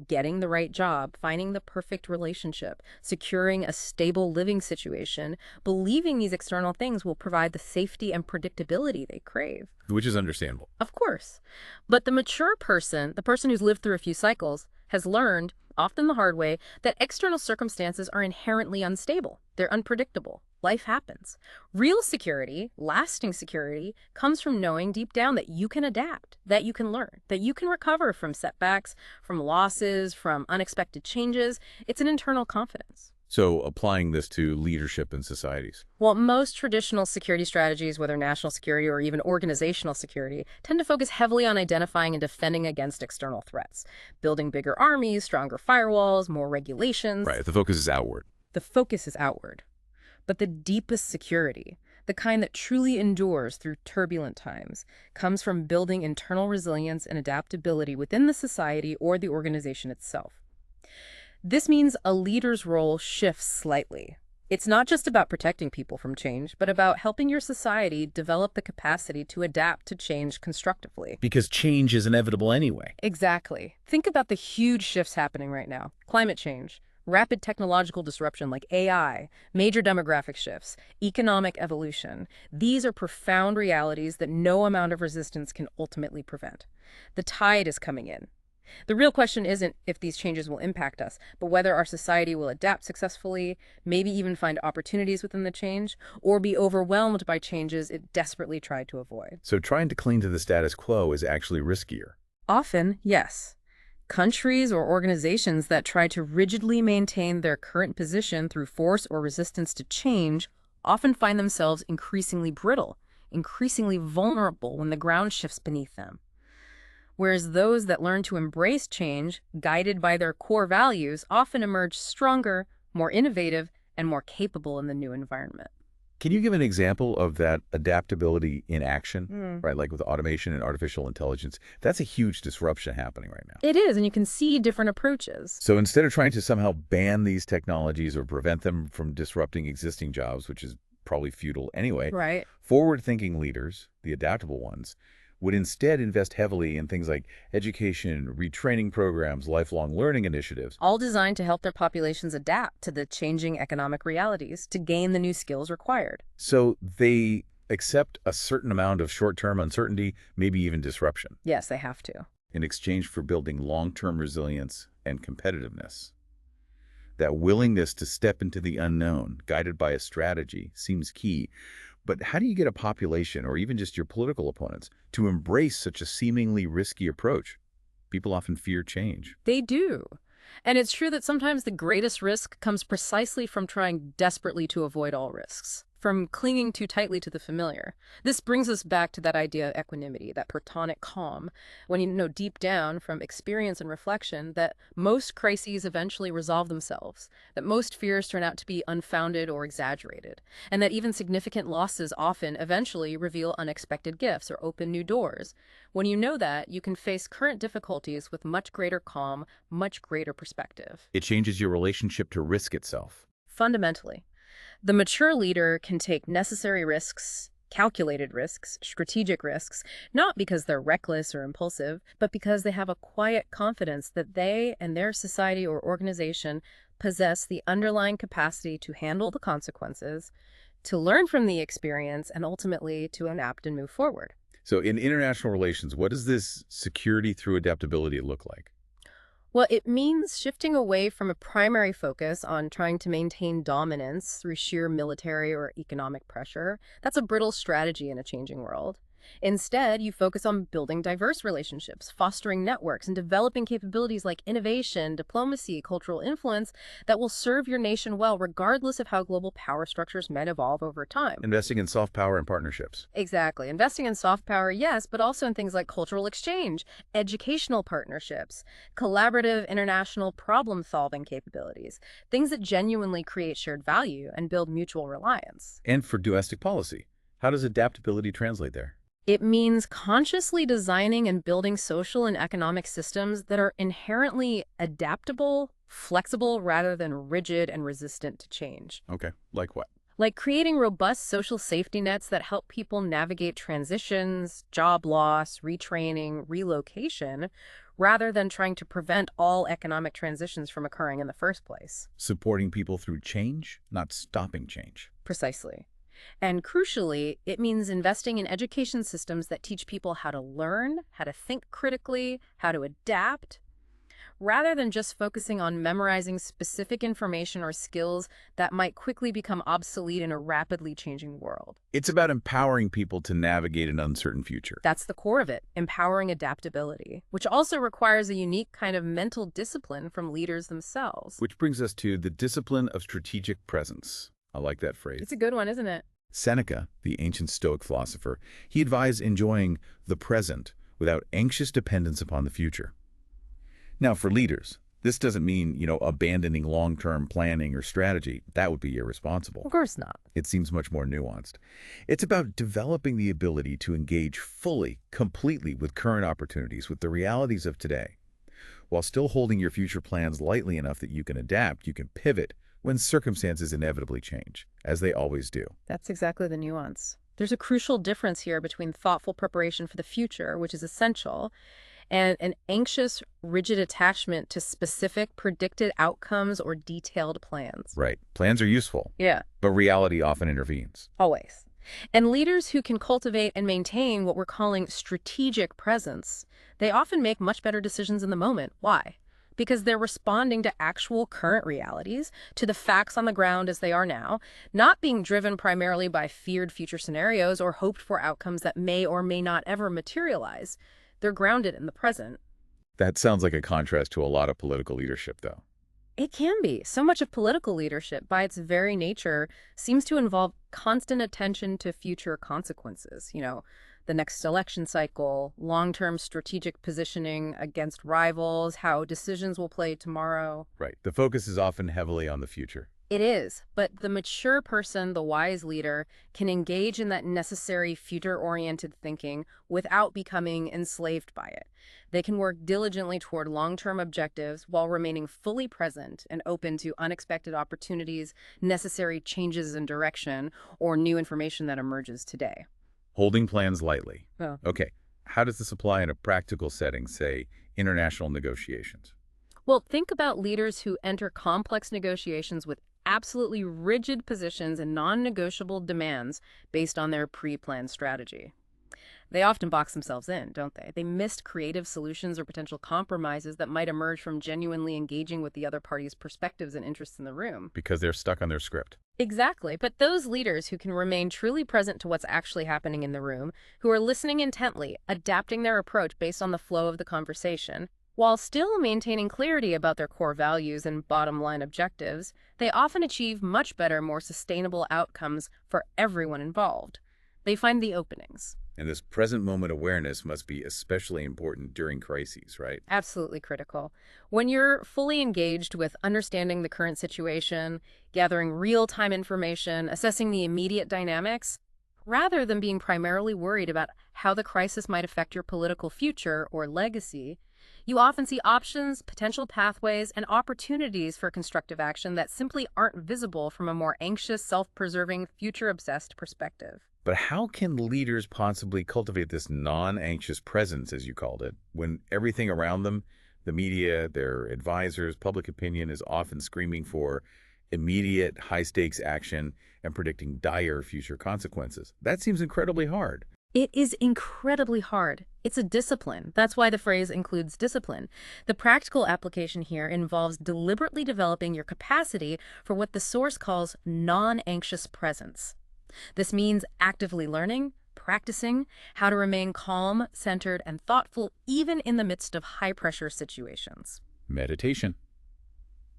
getting the right job, finding the perfect relationship, securing a stable living situation, believing these external things will provide the safety and predictability they crave. Which is understandable. Of course. But the mature person, the person who's lived through a few cycles, has learned, often the hard way, that external circumstances are inherently unstable. They're unpredictable. Life happens. Real security, lasting security, comes from knowing deep down that you can adapt, that you can learn, that you can recover from setbacks, from losses, from unexpected changes. It's an internal confidence. So applying this to leadership and societies. Well, most traditional security strategies, whether national security or even organizational security, tend to focus heavily on identifying and defending against external threats, building bigger armies, stronger firewalls, more regulations. Right, the focus is outward. The focus is outward. But the deepest security, the kind that truly endures through turbulent times, comes from building internal resilience and adaptability within the society or the organization itself. This means a leader's role shifts slightly. It's not just about protecting people from change, but about helping your society develop the capacity to adapt to change constructively. Because change is inevitable anyway. Exactly. Think about the huge shifts happening right now. Climate change, rapid technological disruption like AI, major demographic shifts, economic evolution. These are profound realities that no amount of resistance can ultimately prevent. The tide is coming in. The real question isn't if these changes will impact us, but whether our society will adapt successfully, maybe even find opportunities within the change, or be overwhelmed by changes it desperately tried to avoid. So trying to cling to the status quo is actually riskier. Often, yes. Countries or organizations that try to rigidly maintain their current position through force or resistance to change often find themselves increasingly brittle, increasingly vulnerable when the ground shifts beneath them. Whereas those that learn to embrace change, guided by their core values, often emerge stronger, more innovative, and more capable in the new environment. Can you give an example of that adaptability in action, Hmm. right? Like with automation and artificial intelligence, that's a huge disruption happening right now. It is, and you can see different approaches. So instead of trying to somehow ban these technologies or prevent them from disrupting existing jobs, which is probably futile anyway, Right. forward-thinking leaders, the adaptable ones, would instead invest heavily in things like education, retraining programs, lifelong learning initiatives. All designed to help their populations adapt to the changing economic realities to gain the new skills required. So they accept a certain amount of short-term uncertainty, maybe even disruption, Yes, they have to. in exchange for building long-term resilience and competitiveness. That willingness to step into the unknown, guided by a strategy, seems key. But how do you get a population, or even just your political opponents, to embrace such a seemingly risky approach? People often fear change. They do. And it's true that sometimes the greatest risk comes precisely from trying desperately to avoid all risks, from clinging too tightly to the familiar. This brings us back to that idea of equanimity, that platonic calm, when you know deep down from experience and reflection that most crises eventually resolve themselves, that most fears turn out to be unfounded or exaggerated, and that even significant losses often eventually reveal unexpected gifts or open new doors. When you know that, you can face current difficulties with much greater calm, much greater perspective. It changes your relationship to risk itself. Fundamentally, the mature leader can take necessary risks, calculated risks, strategic risks, not because they're reckless or impulsive, but because they have a quiet confidence that they and their society or organization possess the underlying capacity to handle the consequences, to learn from the experience, and ultimately to adapt and move forward. So in international relations, what does this security through adaptability look like? Well, it means shifting away from a primary focus on trying to maintain dominance through sheer military or economic pressure. That's a brittle strategy in a changing world. Instead, you focus on building diverse relationships, fostering networks, and developing capabilities like innovation, diplomacy, cultural influence that will serve your nation well, regardless of how global power structures might evolve over time. Investing in soft power and partnerships. Exactly. Investing in soft power, yes, but also in things like cultural exchange, educational partnerships, collaborative international problem-solving capabilities, things that genuinely create shared value and build mutual reliance. And for domestic policy, how does adaptability translate there? It means consciously designing and building social and economic systems that are inherently adaptable, flexible, rather than rigid and resistant to change. Okay, like what? Like creating robust social safety nets that help people navigate transitions, job loss, retraining, relocation, rather than trying to prevent all economic transitions from occurring in the first place. Supporting people through change, not stopping change. Precisely. And crucially, it means investing in education systems that teach people how to learn, how to think critically, how to adapt, rather than just focusing on memorizing specific information or skills that might quickly become obsolete in a rapidly changing world. It's about empowering people to navigate an uncertain future. That's the core of it, empowering adaptability, which also requires a unique kind of mental discipline from leaders themselves. Which brings us to the discipline of strategic presence. I like that phrase. It's a good one, isn't it? Seneca, the ancient Stoic philosopher, he advised enjoying the present without anxious dependence upon the future. Now, for leaders, this doesn't mean, abandoning long-term planning or strategy. That would be irresponsible. Of course not. It seems much more nuanced. It's about developing the ability to engage fully, completely with current opportunities, with the realities of today, while still holding your future plans lightly enough that you can adapt, you can pivot when circumstances inevitably change, as they always do. That's exactly the nuance. There's a crucial difference here between thoughtful preparation for the future, which is essential, and an anxious, rigid attachment to specific predicted outcomes or detailed plans. Right. Plans are useful, Yeah, but reality often intervenes. always. And leaders who can cultivate and maintain what we're calling strategic presence, they often make much better decisions in the moment. Why? Because they're responding to actual current realities, to the facts on the ground as they are now, not being driven primarily by feared future scenarios or hoped for outcomes that may or may not ever materialize. They're grounded in the present. That sounds like a contrast to a lot of political leadership, though. It can be. So much of political leadership, by its very nature, seems to involve constant attention to future consequences. The next election cycle, long-term strategic positioning against rivals, how decisions will play tomorrow. Right. The focus is often heavily on the future. It is, but the mature person, the wise leader, can engage in that necessary future-oriented thinking without becoming enslaved by it. They can work diligently toward long-term objectives while remaining fully present and open to unexpected opportunities, necessary changes in direction, or new information that emerges today. Holding plans lightly. Oh. Okay. How does this apply in a practical setting, say, international negotiations? Well, think about leaders who enter complex negotiations with absolutely rigid positions and non-negotiable demands based on their pre-planned strategy. They often box themselves in, don't they? They missed creative solutions or potential compromises that might emerge from genuinely engaging with the other party's perspectives and interests in the room. Because they're stuck on their script. Exactly. But those leaders who can remain truly present to what's actually happening in the room, who are listening intently, adapting their approach based on the flow of the conversation, while still maintaining clarity about their core values and bottom-line objectives, they often achieve much better, more sustainable outcomes for everyone involved. They find the openings. And this present moment awareness must be especially important during crises, right? Absolutely critical. When you're fully engaged with understanding the current situation, gathering real-time information, assessing the immediate dynamics, rather than being primarily worried about how the crisis might affect your political future or legacy, you often see options, potential pathways, and opportunities for constructive action that simply aren't visible from a more anxious, self-preserving, future-obsessed perspective. But how can leaders possibly cultivate this non-anxious presence, as you called it, when everything around them, the media, their advisors, public opinion, is often screaming for immediate, high-stakes action and predicting dire future consequences? That seems incredibly hard. It is incredibly hard. It's a discipline. That's why the phrase includes discipline. The practical application here involves deliberately developing your capacity for what the source calls non-anxious presence. This means actively learning, practicing how to remain calm, centered, and thoughtful even in the midst of high-pressure situations. Meditation,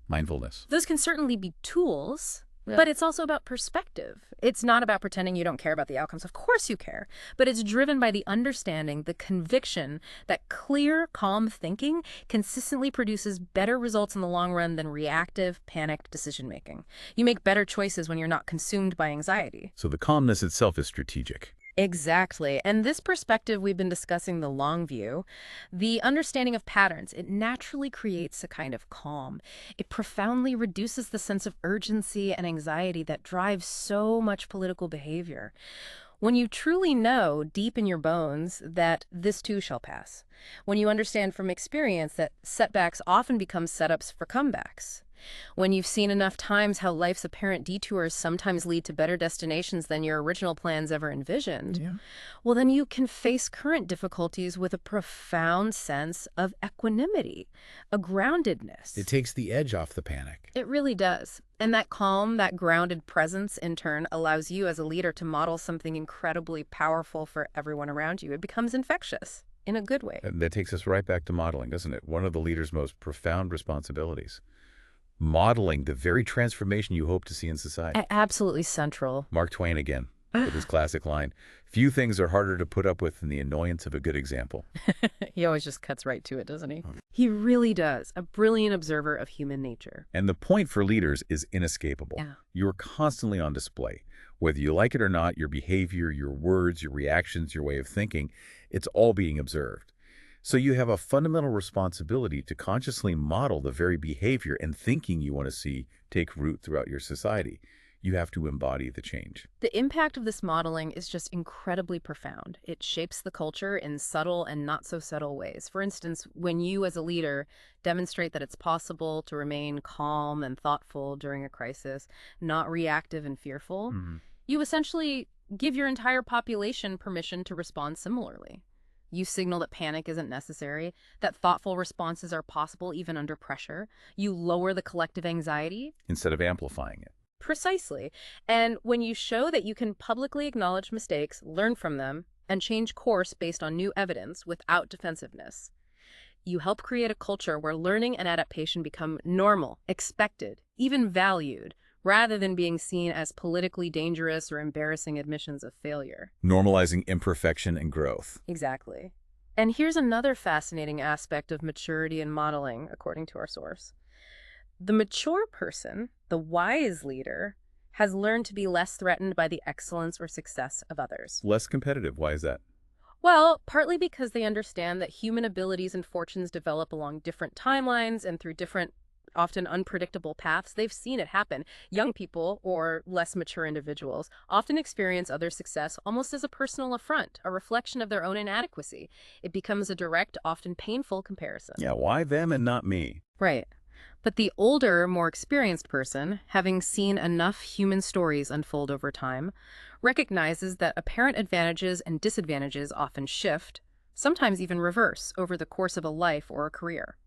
mindfulness. Those can certainly be tools, but it's also about perspective. It's not about pretending you don't care about the outcomes. Of course you care, but it's driven by the understanding, the conviction that clear, calm thinking consistently produces better results in the long run than reactive, panicked decision-making. You make better choices when you're not consumed by anxiety. So the calmness itself is strategic. Exactly. And this perspective, we've been discussing the long view, the understanding of patterns, it naturally creates a kind of calm. It profoundly reduces the sense of urgency and anxiety that drives so much political behavior. When you truly know deep in your bones that this too shall pass, when you understand from experience that setbacks often become setups for comebacks, when you've seen enough times how life's apparent detours sometimes lead to better destinations than your original plans ever envisioned, well, then you can face current difficulties with a profound sense of equanimity, a groundedness. It takes the edge off the panic. It really does. And that calm, that grounded presence, in turn, allows you as a leader to model something incredibly powerful for everyone around you. It becomes infectious in a good way. And that takes us right back to modeling, doesn't it? One of the leader's most profound responsibilities. Modeling the very transformation you hope to see in society. Absolutely central. Mark Twain again, with his classic line, "Few things are harder to put up with than the annoyance of a good example." He always just cuts right to it, doesn't he? He really does. A brilliant observer of human nature. And the point for leaders is inescapable. Yeah. You're constantly on display. Whether you like it or not, your behavior, your words, your reactions, your way of thinking, it's all being observed. So you have a fundamental responsibility to consciously model the very behavior and thinking you want to see take root throughout your society. You have to embody the change. The impact of this modeling is just incredibly profound. It shapes the culture in subtle and not so subtle ways. For instance, when you as a leader demonstrate that it's possible to remain calm and thoughtful during a crisis, not reactive and fearful, you essentially give your entire population permission to respond similarly. You signal that panic isn't necessary, that thoughtful responses are possible even under pressure. You lower the collective anxiety. Instead of amplifying it. Precisely. And when you show that you can publicly acknowledge mistakes, learn from them, and change course based on new evidence without defensiveness, You help create a culture where learning and adaptation become normal, expected, even valued, rather than being seen as politically dangerous or embarrassing admissions of failure. Normalizing imperfection and growth. Exactly. And here's another fascinating aspect of maturity and modeling, according to our source. The mature person, the wise leader, has learned to be less threatened by the excellence or success of others. Less competitive. Why is that? Well, partly because they understand that human abilities and fortunes develop along different timelines and through different, often unpredictable paths. They've seen it happen. Young people, or less mature individuals, often experience other success almost as a personal affront, a reflection of their own inadequacy. It becomes a direct, often painful comparison. Yeah, why them and not me? Right. But the older, more experienced person, having seen enough human stories unfold over time, recognizes that apparent advantages and disadvantages often shift, sometimes even reverse, over the course of a life or a career.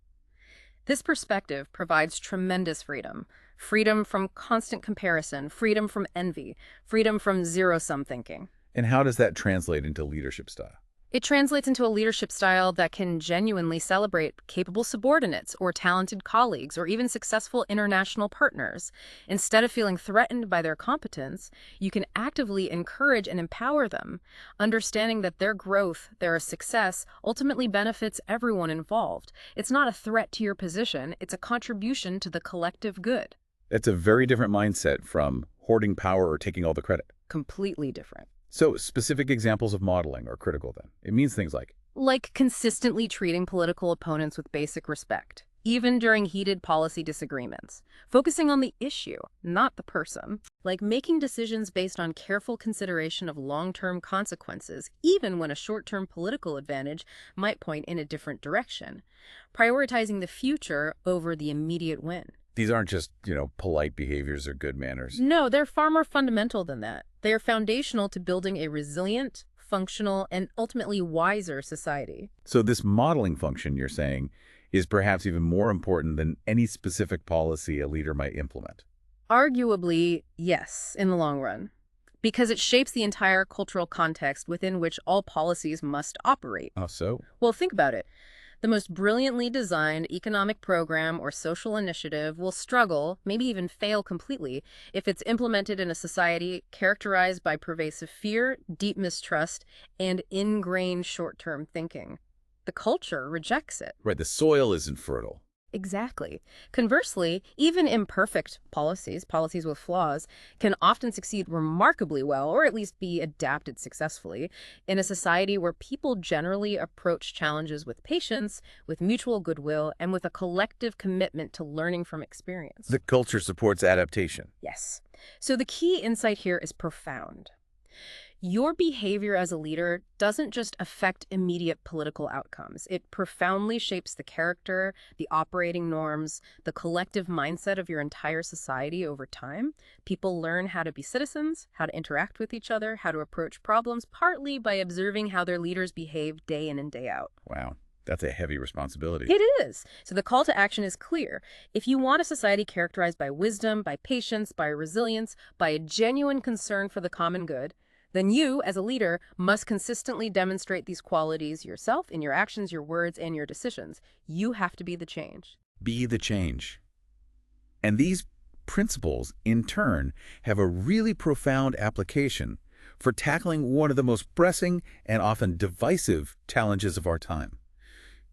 This perspective provides tremendous freedom. Freedom from constant comparison, freedom from envy, freedom from zero-sum thinking. And how does that translate into leadership style? It translates into a leadership style that can genuinely celebrate capable subordinates or talented colleagues or even successful international partners. Instead of feeling threatened by their competence, you can actively encourage and empower them, understanding that their growth, their success, ultimately benefits everyone involved. It's not a threat to your position, it's a contribution to the collective good. That's a very different mindset from hoarding power or taking all the credit. Completely different. So specific examples of modeling are critical then. It means things Like consistently treating political opponents with basic respect, even during heated policy disagreements. Focusing on the issue, not the person. Like making decisions based on careful consideration of long-term consequences, even when a short-term political advantage might point in a different direction. Prioritizing the future over the immediate win. these aren't just, polite behaviors or good manners. No, they're far more fundamental than that. They are foundational to building a resilient, functional, and ultimately wiser society. So this modeling function, you're saying, is perhaps even more important than any specific policy a leader might implement. Arguably, yes, in the long run, because it shapes the entire cultural context within which all policies must operate. Oh, so? Well, think about it. The most brilliantly designed economic program or social initiative will struggle, maybe even fail completely, if it's implemented in a society characterized by pervasive fear, deep mistrust, and ingrained short-term thinking. The culture rejects it. Right, the soil isn't fertile. Exactly. Conversely, even imperfect policies with flaws, can often succeed remarkably well, or at least be adapted successfully, in a society where people generally approach challenges with patience, with mutual goodwill, and with a collective commitment to learning from experience. The culture supports adaptation. Yes. So the key insight here is profound. Your behavior as a leader doesn't just affect immediate political outcomes. It profoundly shapes the character, the operating norms, the collective mindset of your entire society over time. People learn how to be citizens, how to interact with each other, how to approach problems, partly by observing how their leaders behave day in and day out. Wow, that's a heavy responsibility. It is. So the call to action is clear. If you want a society characterized by wisdom, by patience, by resilience, by a genuine concern for the common good, then you, as a leader, must consistently demonstrate these qualities yourself in your actions, your words, and your decisions. You have to be the change. Be the change. And these principles, in turn, have a really profound application for tackling one of the most pressing and often divisive challenges of our time: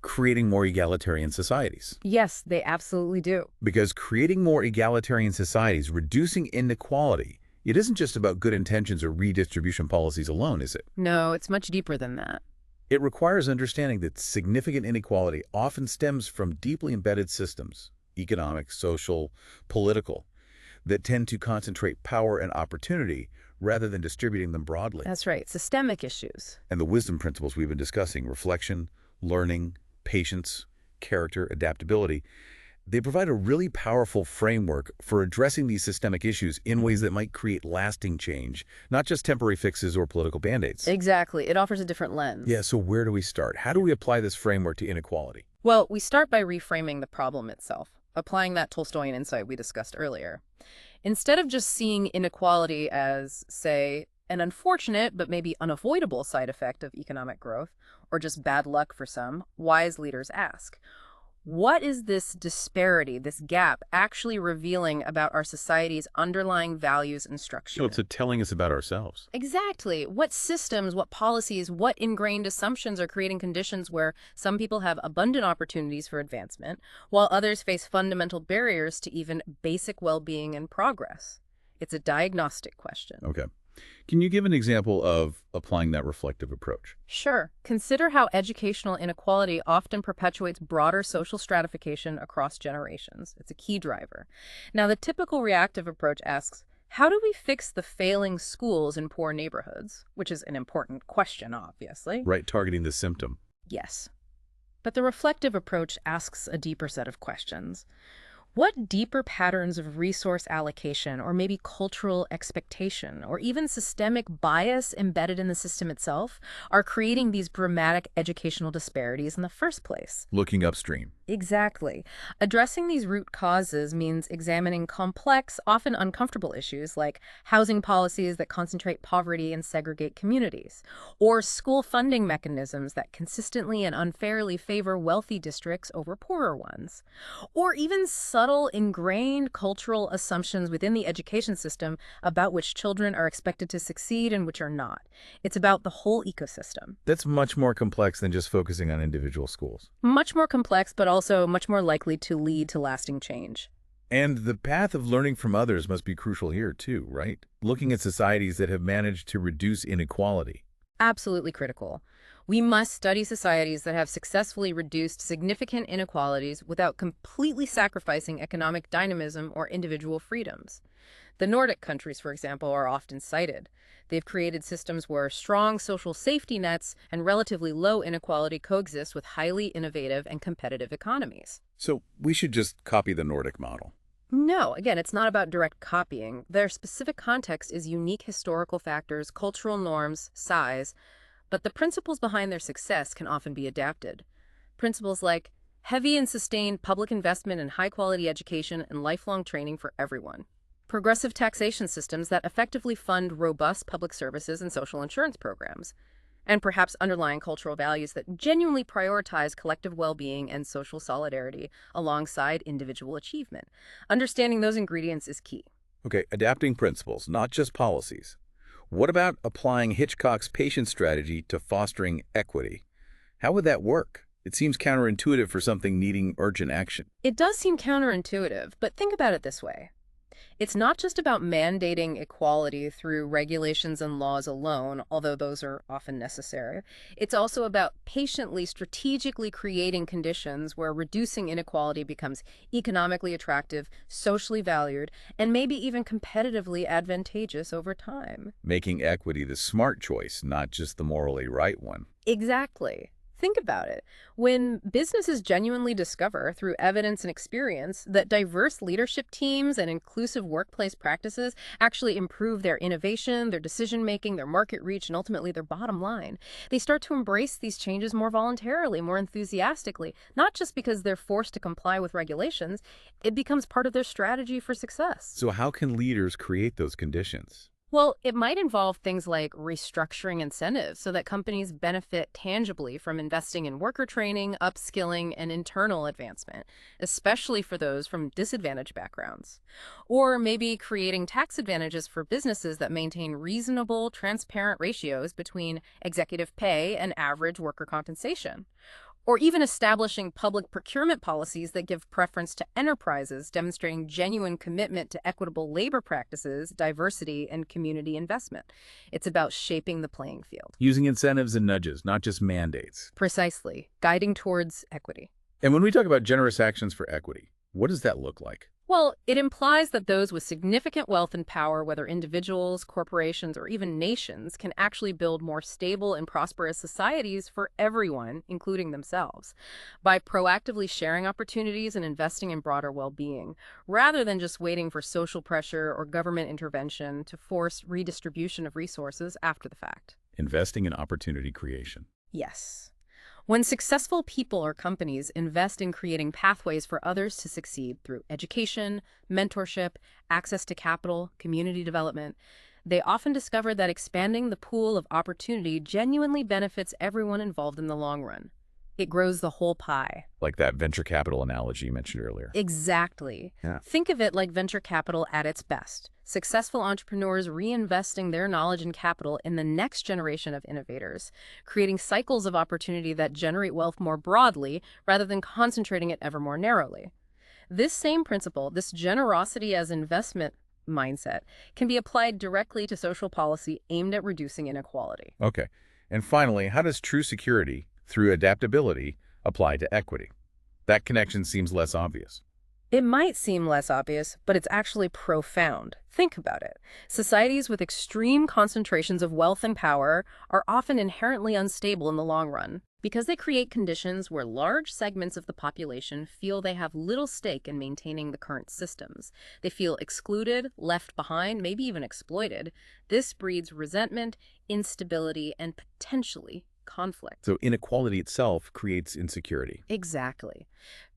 creating more egalitarian societies. Yes, they absolutely do. Because creating more egalitarian societies, reducing inequality, it isn't just about good intentions or redistribution policies alone, is it? No, it's much deeper than that. It requires understanding that significant inequality often stems from deeply embedded systems, economic, social, political, that tend to concentrate power and opportunity rather than distributing them broadly. That's right. Systemic issues. And the wisdom principles we've been discussing, reflection, learning, patience, character, adaptability, they provide a really powerful framework for addressing these systemic issues in ways that might create lasting change, not just temporary fixes or political band-aids. Exactly. It offers a different lens. Yeah, so where do we start? How do we apply this framework to inequality? Well, we start by reframing the problem itself, applying that Tolstoyan insight we discussed earlier. Instead of just seeing inequality as, say, An unfortunate but maybe unavoidable side effect of economic growth, or just bad luck for some, wise leaders ask, what is this disparity, this gap, actually revealing about our society's underlying values and structure? It's telling us about ourselves. Exactly. What systems, what policies, what ingrained assumptions are creating conditions where some people have abundant opportunities for advancement, while others face fundamental barriers to even basic well-being and progress? It's a diagnostic question. Okay. Can you give an example of applying that reflective approach? Sure. Consider how educational inequality often perpetuates broader social stratification across generations. It's a key driver. Now, the typical reactive approach asks, how do we fix the failing schools in poor neighborhoods? Which is an important question, obviously. Right, targeting the symptom. Yes. But the reflective approach asks a deeper set of questions. What deeper patterns of resource allocation, or maybe cultural expectation, or even systemic bias embedded in the system itself are creating these dramatic educational disparities in the first place? Looking upstream. Exactly. Addressing these root causes means examining complex, often uncomfortable issues like housing policies that concentrate poverty and segregate communities, or school funding mechanisms that consistently and unfairly favor wealthy districts over poorer ones, or even subtle, ingrained cultural assumptions within the education system about which children are expected to succeed and which are not. It's about the whole ecosystem. That's much more complex than just focusing on individual schools. Much more complex, but also much more likely to lead to lasting change. And the path of learning from others must be crucial here too, right? Looking at societies that have managed to reduce inequality. Absolutely critical. We must study societies that have successfully reduced significant inequalities without completely sacrificing economic dynamism or individual freedoms. The Nordic countries, for example, are often cited. They've created systems where strong social safety nets and relatively low inequality coexist with highly innovative and competitive economies. So we should just copy the Nordic model. No, again, it's not about direct copying. Their specific context is unique historical factors, cultural norms, size, but the principles behind their success can often be adapted. Principles like heavy and sustained public investment in high-quality education and lifelong training for everyone. Progressive taxation systems that effectively fund robust public services and social insurance programs. And perhaps underlying cultural values that genuinely prioritize collective well-being and social solidarity alongside individual achievement. Understanding those ingredients is key. Okay, adapting principles, not just policies. What about applying Hitchcock's patient strategy to fostering equity? How would that work? It seems counterintuitive for something needing urgent action. It does seem counterintuitive, but think about it this way. It's not just about mandating equality through regulations and laws alone, although those are often necessary. It's also about patiently, strategically creating conditions where reducing inequality becomes economically attractive, socially valued, and maybe even competitively advantageous over time. Making equity the smart choice, not just the morally right one. Exactly. Think about it. When businesses genuinely discover, through evidence and experience, that diverse leadership teams and inclusive workplace practices actually improve their innovation, their decision-making, their market reach, and ultimately their bottom line, they start to embrace these changes more voluntarily, more enthusiastically, not just because they're forced to comply with regulations. It becomes part of their strategy for success. So how can leaders create those conditions? Well, it might involve things like restructuring incentives so that companies benefit tangibly from investing in worker training, upskilling, and internal advancement, especially for those from disadvantaged backgrounds. Or maybe creating tax advantages for businesses that maintain reasonable, transparent ratios between executive pay and average worker compensation. Or even establishing public procurement policies that give preference to enterprises, demonstrating genuine commitment to equitable labor practices, diversity, and community investment. It's about shaping the playing field. Using incentives and nudges, not just mandates. Precisely, guiding towards equity. And when we talk about generous actions for equity, what does that look like? Well, it implies that those with significant wealth and power, whether individuals, corporations, or even nations, can actually build more stable and prosperous societies for everyone, including themselves, by proactively sharing opportunities and investing in broader well-being, rather than just waiting for social pressure or government intervention to force redistribution of resources after the fact. Investing in opportunity creation. Yes. When successful people or companies invest in creating pathways for others to succeed through education, mentorship, access to capital, community development, They often discovered that expanding the pool of opportunity genuinely benefits everyone involved in the long run. It grows the whole pie. Like that venture capital analogy you mentioned earlier. Exactly. Yeah. Think of it like venture capital at its best. Successful entrepreneurs reinvesting their knowledge and capital in the next generation of innovators, creating cycles of opportunity that generate wealth more broadly rather than concentrating it ever more narrowly. This same principle, this generosity as investment mindset, can be applied directly to social policy aimed at reducing inequality. Okay. And finally, how does true security, through adaptability, apply to equity? That connection seems less obvious. It might seem less obvious, but it's actually profound. Think about it. Societies with extreme concentrations of wealth and power are often inherently unstable in the long run because they create conditions where large segments of the population feel they have little stake in maintaining the current systems. They feel excluded, left behind, maybe even exploited. This breeds resentment, instability, and potentially conflict. So inequality itself creates insecurity. Exactly.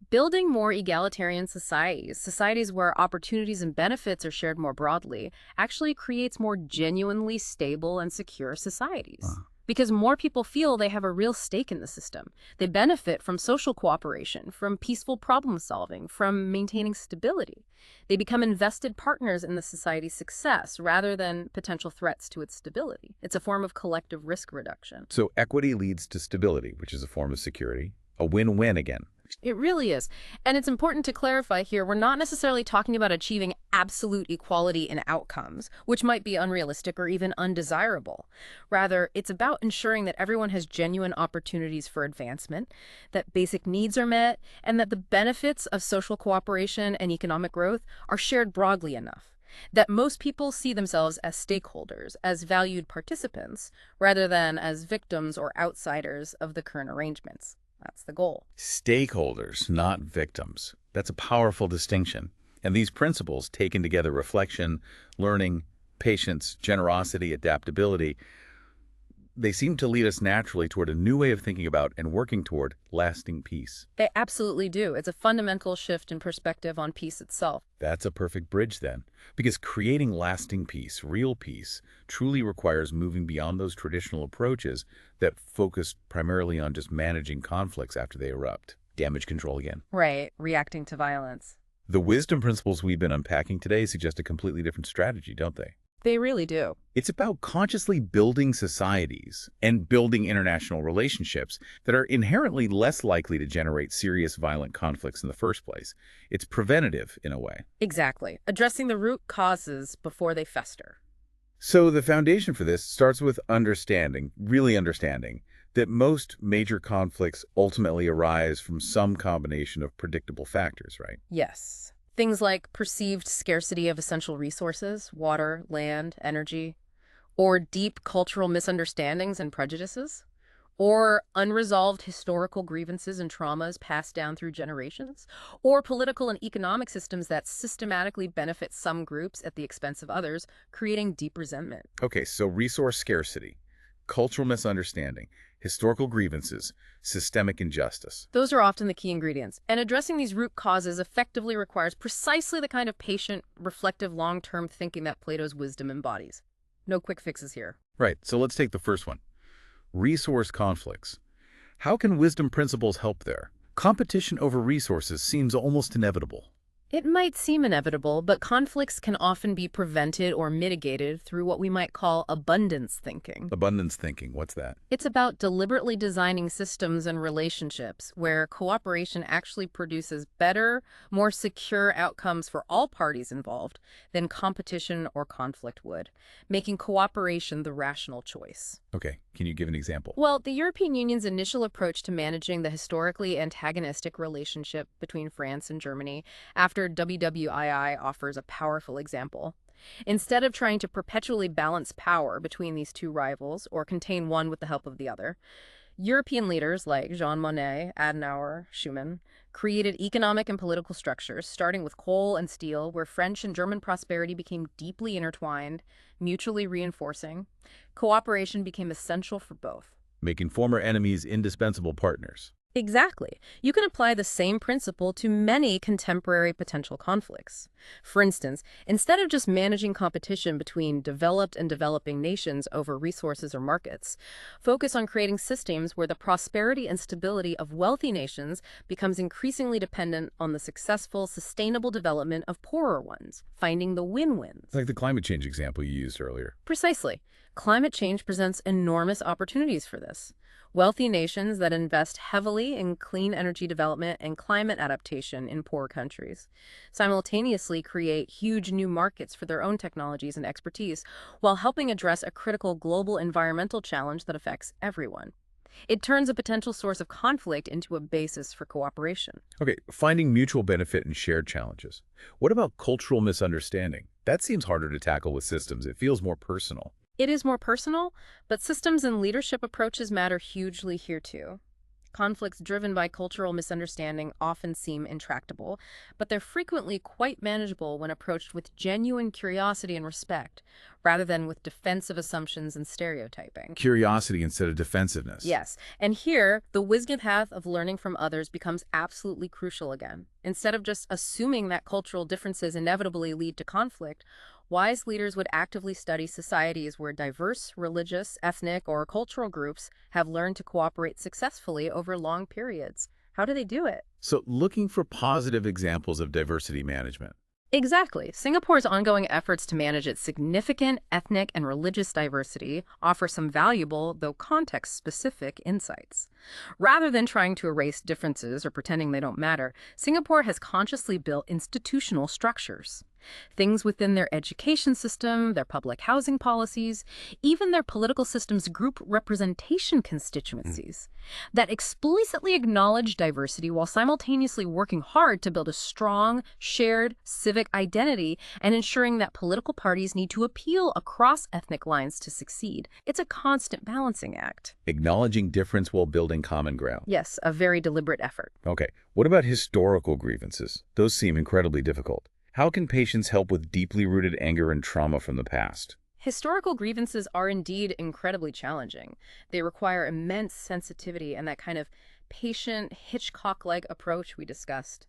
Building more egalitarian societies, societies where opportunities and benefits are shared more broadly, actually creates more genuinely stable and secure societies. Because more people feel they have a real stake in the system. They benefit from social cooperation, from peaceful problem solving, from maintaining stability. They become invested partners in the society's success rather than potential threats to its stability. It's a form of collective risk reduction. So equity leads to stability, which is a form of security. A win-win again. It really is. And it's important to clarify here, we're not necessarily talking about achieving absolute equality in outcomes, which might be unrealistic or even undesirable. Rather, it's about ensuring that everyone has genuine opportunities for advancement, that basic needs are met, and that the benefits of social cooperation and economic growth are shared broadly enough. That most people see themselves as stakeholders, as valued participants, rather than as victims or outsiders of the current arrangements. That's the goal. Stakeholders, not victims. That's a powerful distinction. And these principles, taken together, reflection, learning, patience, generosity, adaptability, they seem to lead us naturally toward a new way of thinking about and working toward lasting peace. They absolutely do. It's a fundamental shift in perspective on peace itself. That's a perfect bridge then, because creating lasting peace, real peace, truly requires moving beyond those traditional approaches that focus primarily on just managing conflicts after they erupt. Damage control again. Right, reacting to violence. The wisdom principles we've been unpacking today suggest a completely different strategy, don't they? They really do. It's about consciously building societies and building international relationships that are inherently less likely to generate serious violent conflicts in the first place. It's preventative in a way. Exactly. Addressing the root causes before they fester. So the foundation for this starts with understanding, really understanding, that most major conflicts ultimately arise from some combination of predictable factors, right? Yes. Things like perceived scarcity of essential resources, water, land, energy, or deep cultural misunderstandings and prejudices, or unresolved historical grievances and traumas passed down through generations, or political and economic systems that systematically benefit some groups at the expense of others, creating deep resentment. Okay, so resource scarcity, cultural misunderstanding, historical grievances, systemic injustice. Those are often the key ingredients, and addressing these root causes effectively requires precisely the kind of patient, reflective, long-term thinking that Plato's wisdom embodies. No quick fixes here. Right, so let's take the first one. Resource conflicts. How can wisdom principles help there? Competition over resources seems almost inevitable. It might seem inevitable, but conflicts can often be prevented or mitigated through what we might call abundance thinking. Abundance thinking, what's that? It's about deliberately designing systems and relationships where cooperation actually produces better, more secure outcomes for all parties involved than competition or conflict would, making cooperation the rational choice. Okay, can you give an example? Well, the European Union's initial approach to managing the historically antagonistic relationship between France and Germany after WWII offers a powerful example. Instead of trying to perpetually balance power between these two rivals or contain one with the help of the other, European leaders like Jean Monnet, Adenauer, Schuman created economic and political structures, starting with coal and steel, where French and German prosperity became deeply intertwined, mutually reinforcing. Cooperation became essential for both. Making former enemies indispensable partners. Exactly. You can apply the same principle to many contemporary potential conflicts. For instance, instead of just managing competition between developed and developing nations over resources or markets, focus on creating systems where the prosperity and stability of wealthy nations becomes increasingly dependent on the successful, sustainable development of poorer ones, finding the win-wins. Like the climate change example you used earlier. Precisely. Climate change presents enormous opportunities for this. Wealthy nations that invest heavily in clean energy development and climate adaptation in poor countries simultaneously create huge new markets for their own technologies and expertise while helping address a critical global environmental challenge that affects everyone. It turns a potential source of conflict into a basis for cooperation. Okay, finding mutual benefit and shared challenges. What about cultural misunderstanding? That seems harder to tackle with systems. It feels more personal. It is more personal, but systems and leadership approaches matter hugely here too. Conflicts driven by cultural misunderstanding often seem intractable, but they're frequently quite manageable when approached with genuine curiosity and respect, rather than with defensive assumptions and stereotyping. Curiosity instead of defensiveness. Yes, and here, the wisdom path of learning from others becomes absolutely crucial again. Instead of just assuming that cultural differences inevitably lead to conflict, wise leaders would actively study societies where diverse religious, ethnic, or cultural groups have learned to cooperate successfully over long periods. How do they do it? So looking for positive examples of diversity management. Exactly. Singapore's ongoing efforts to manage its significant ethnic and religious diversity offer some valuable, though context-specific, insights. Rather than trying to erase differences or pretending they don't matter, Singapore has consciously built institutional structures. Things within their education system, their public housing policies, even their political system's group representation constituencies that explicitly acknowledge diversity while simultaneously working hard to build a strong, shared civic identity and ensuring that political parties need to appeal across ethnic lines to succeed. It's a constant balancing act. Acknowledging difference while building common ground. Yes, a very deliberate effort. Okay, what about historical grievances? Those seem incredibly difficult. How can patients help with deeply rooted anger and trauma from the past? Historical grievances are indeed incredibly challenging. They require immense sensitivity and that kind of patient, Hitchcock-like approach we discussed.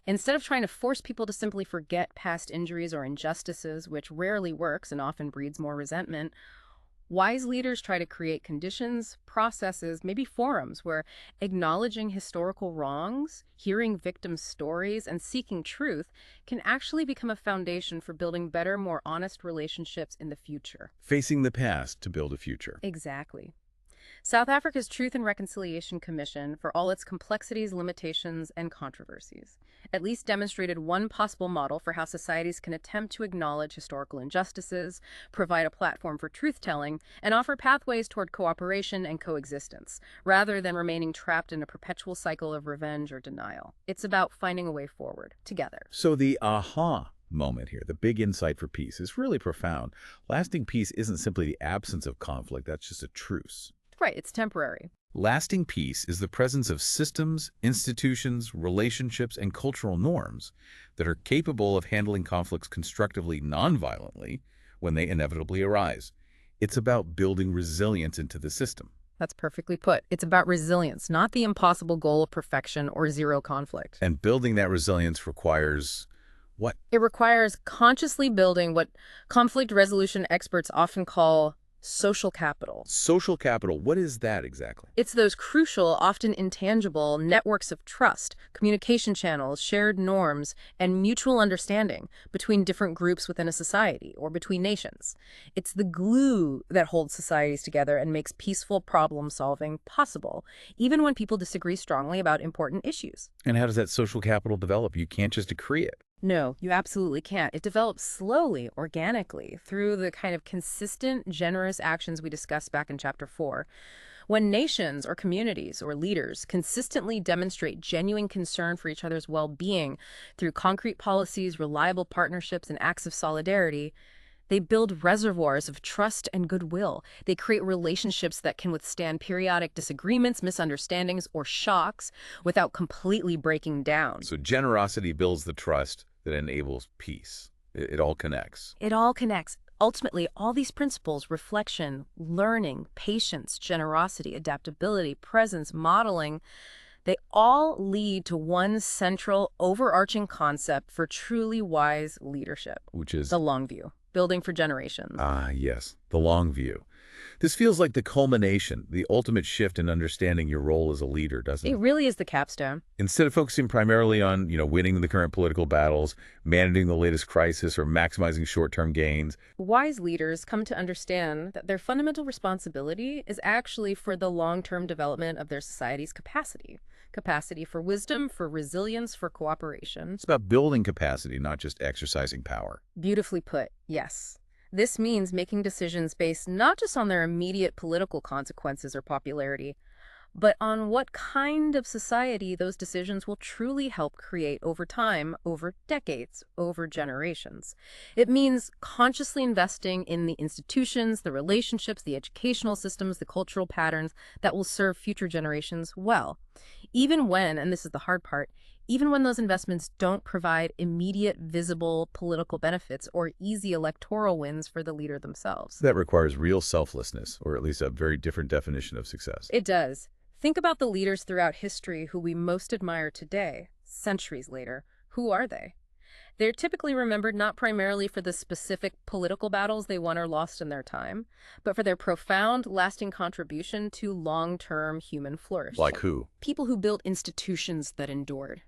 Instead of trying to force people to simply forget past injuries or injustices, which rarely works and often breeds more resentment, wise leaders try to create conditions, processes, maybe forums where acknowledging historical wrongs, hearing victims' stories, and seeking truth can actually become a foundation for building better, more honest relationships in the future. Facing the past to build a future. Exactly. South Africa's Truth and Reconciliation Commission, for all its complexities, limitations, and controversies, at least demonstrated one possible model for how societies can attempt to acknowledge historical injustices, provide a platform for truth-telling, and offer pathways toward cooperation and coexistence, rather than remaining trapped in a perpetual cycle of revenge or denial. It's about finding a way forward, together. So the aha moment here, the big insight for peace, is really profound. Lasting peace isn't simply the absence of conflict, that's just a truce. Right, it's temporary. Lasting peace is the presence of systems, institutions, relationships, and cultural norms that are capable of handling conflicts constructively, non-violently, when they inevitably arise. It's about building resilience into the system. That's perfectly put. It's about resilience, not the impossible goal of perfection or zero conflict. And building that resilience requires what? It requires consciously building what conflict resolution experts often call social capital. Social capital, what is that exactly? It's those crucial, often intangible networks of trust, communication channels, shared norms, and mutual understanding between different groups within a society or between nations. It's the glue that holds societies together and makes peaceful problem solving possible, even when people disagree strongly about important issues. And how does that social capital develop? You can't just decree it. No, you absolutely can't. It develops slowly, organically, through the kind of consistent, generous actions we discussed back in Chapter 4. When nations or communities or leaders consistently demonstrate genuine concern for each other's well-being through concrete policies, reliable partnerships, and acts of solidarity, they build reservoirs of trust and goodwill. They create relationships that can withstand periodic disagreements, misunderstandings, or shocks without completely breaking down. So generosity builds the trust that enables peace. It all connects. It all connects. Ultimately, all these principles, reflection, learning, patience, generosity, adaptability, presence, modeling, They all lead to one central, overarching concept for truly wise leadership: Which is, the long view, building for generations. yes, the long view. This feels like the culmination, the ultimate shift in understanding your role as a leader, doesn't It it? really is the capstone. Instead of focusing primarily on, winning the current political battles, managing the latest crisis, or maximizing short-term gains. Wise leaders come to understand that their fundamental responsibility is actually for the long-term development of their society's capacity. Capacity for wisdom, for resilience, for cooperation. It's about building capacity, not just exercising power. Beautifully put, yes. This means making decisions based not just on their immediate political consequences or popularity, but on what kind of society those decisions will truly help create over time, over decades, over generations. It means consciously investing in the institutions, the relationships, the educational systems, the cultural patterns that will serve future generations well. Even when, and this is the hard part, even when those investments don't provide immediate, visible political benefits or easy electoral wins for the leader themselves. That requires real selflessness, or at least a very different definition of success. It does. Think about the leaders throughout history who we most admire today, centuries later. Who are they? They're typically remembered not primarily for the specific political battles they won or lost in their time, but for their profound, lasting contribution to long-term human flourishing. Like who? People who built institutions that endured.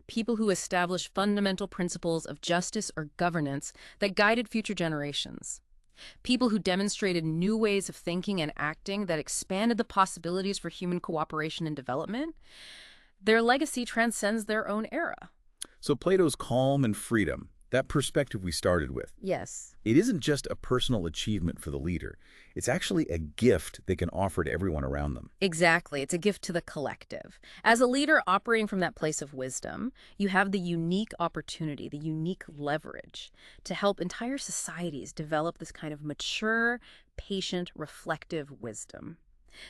People who established fundamental principles of justice or governance that guided future generations. People who demonstrated new ways of thinking and acting that expanded the possibilities for human cooperation and development. Their legacy transcends their own era. So Plato's calm and freedom, that perspective we started with, Yes. it isn't just a personal achievement for the leader. It's actually a gift they can offer to everyone around them. Exactly. It's a gift to the collective. As a leader operating from that place of wisdom, you have the unique opportunity, the unique leverage to help entire societies develop this kind of mature, patient, reflective wisdom.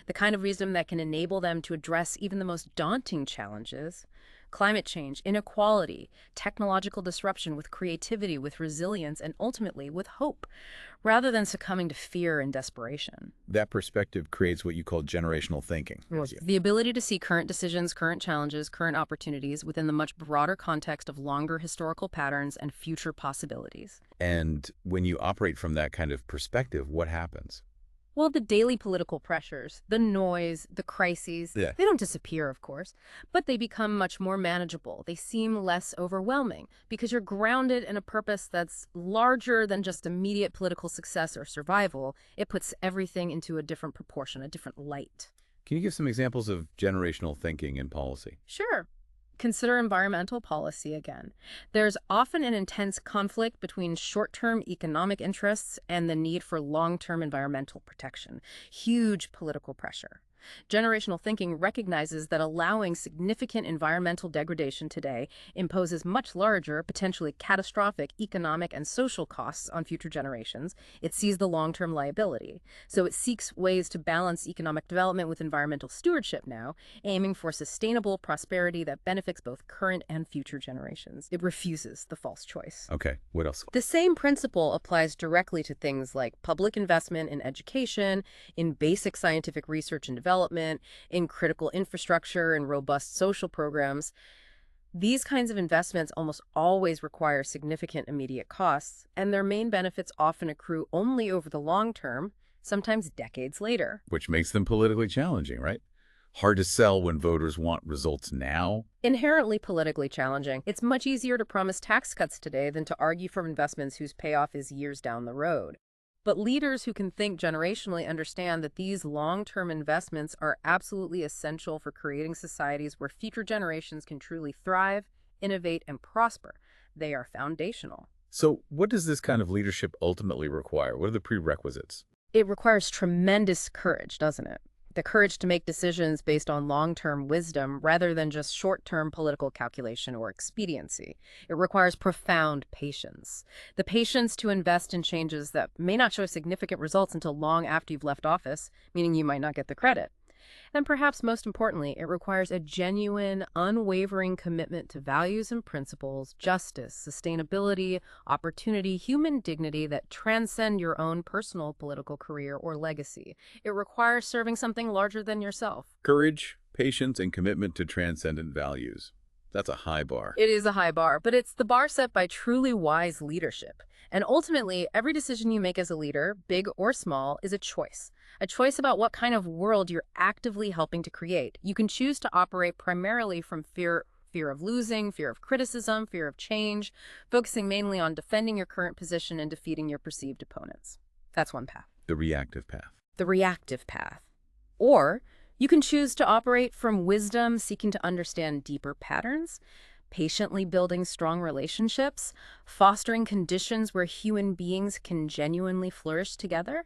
The kind of wisdom that can enable them to address even the most daunting challenges: climate change, inequality, technological disruption, with creativity, with resilience, and ultimately with hope, rather than succumbing to fear and desperation. That perspective creates what you call generational thinking. The ability to see current decisions, current challenges, current opportunities within the much broader context of longer historical patterns and future possibilities. And when you operate from that kind of perspective, what happens? Well, the daily political pressures, the noise, the crises, Yeah. they don't disappear, of course, but they become much more manageable. They seem less overwhelming because you're grounded in a purpose that's larger than just immediate political success or survival. It puts everything into a different proportion, a different light. Can you give some examples of generational thinking in policy? Sure. Consider environmental policy again. There's often an intense conflict between short-term economic interests and the need for long-term environmental protection. Huge political pressure. Generational thinking recognizes that allowing significant environmental degradation today imposes much larger, potentially catastrophic economic and social costs on future generations. It sees the long-term liability. So it seeks ways to balance economic development with environmental stewardship now, aiming for sustainable prosperity that benefits both current and future generations. It refuses the false choice. Okay, what else? The same principle applies directly to things like public investment in education, in basic scientific research and development, in critical infrastructure and robust social programs. These kinds of investments almost always require significant immediate costs, and their main benefits often accrue only over the long term, sometimes decades later. Which makes them politically challenging, right? Hard to sell when voters want results now. Inherently politically challenging. It's much easier to promise tax cuts today than to argue for investments whose payoff is years down the road. But leaders who can think generationally understand that these long-term investments are absolutely essential for creating societies where future generations can truly thrive, innovate, and prosper. They are foundational. So what does this kind of leadership ultimately require? What are the prerequisites? It requires tremendous courage, doesn't it? The courage to make decisions based on long-term wisdom rather than just short-term political calculation or expediency. It requires profound patience. The patience to invest in changes that may not show significant results until long after you've left office, meaning you might not get the credit. And perhaps most importantly, it requires a genuine, unwavering commitment to values and principles, justice, sustainability, opportunity, human dignity that transcend your own personal political career or legacy. It requires serving something larger than yourself. Courage, patience, and commitment to transcendent values. That's a high bar. It is a high bar, but it's the bar set by truly wise leadership. And ultimately, every decision you make as a leader, big or small, is a choice. A choice about what kind of world you're actively helping to create. You can choose to operate primarily from fear of losing, fear of criticism, fear of change, focusing mainly on defending your current position and defeating your perceived opponents. That's one path. The reactive path. The reactive path. Or you can choose to operate from wisdom, seeking to understand deeper patterns, patiently building strong relationships, fostering conditions where human beings can genuinely flourish together.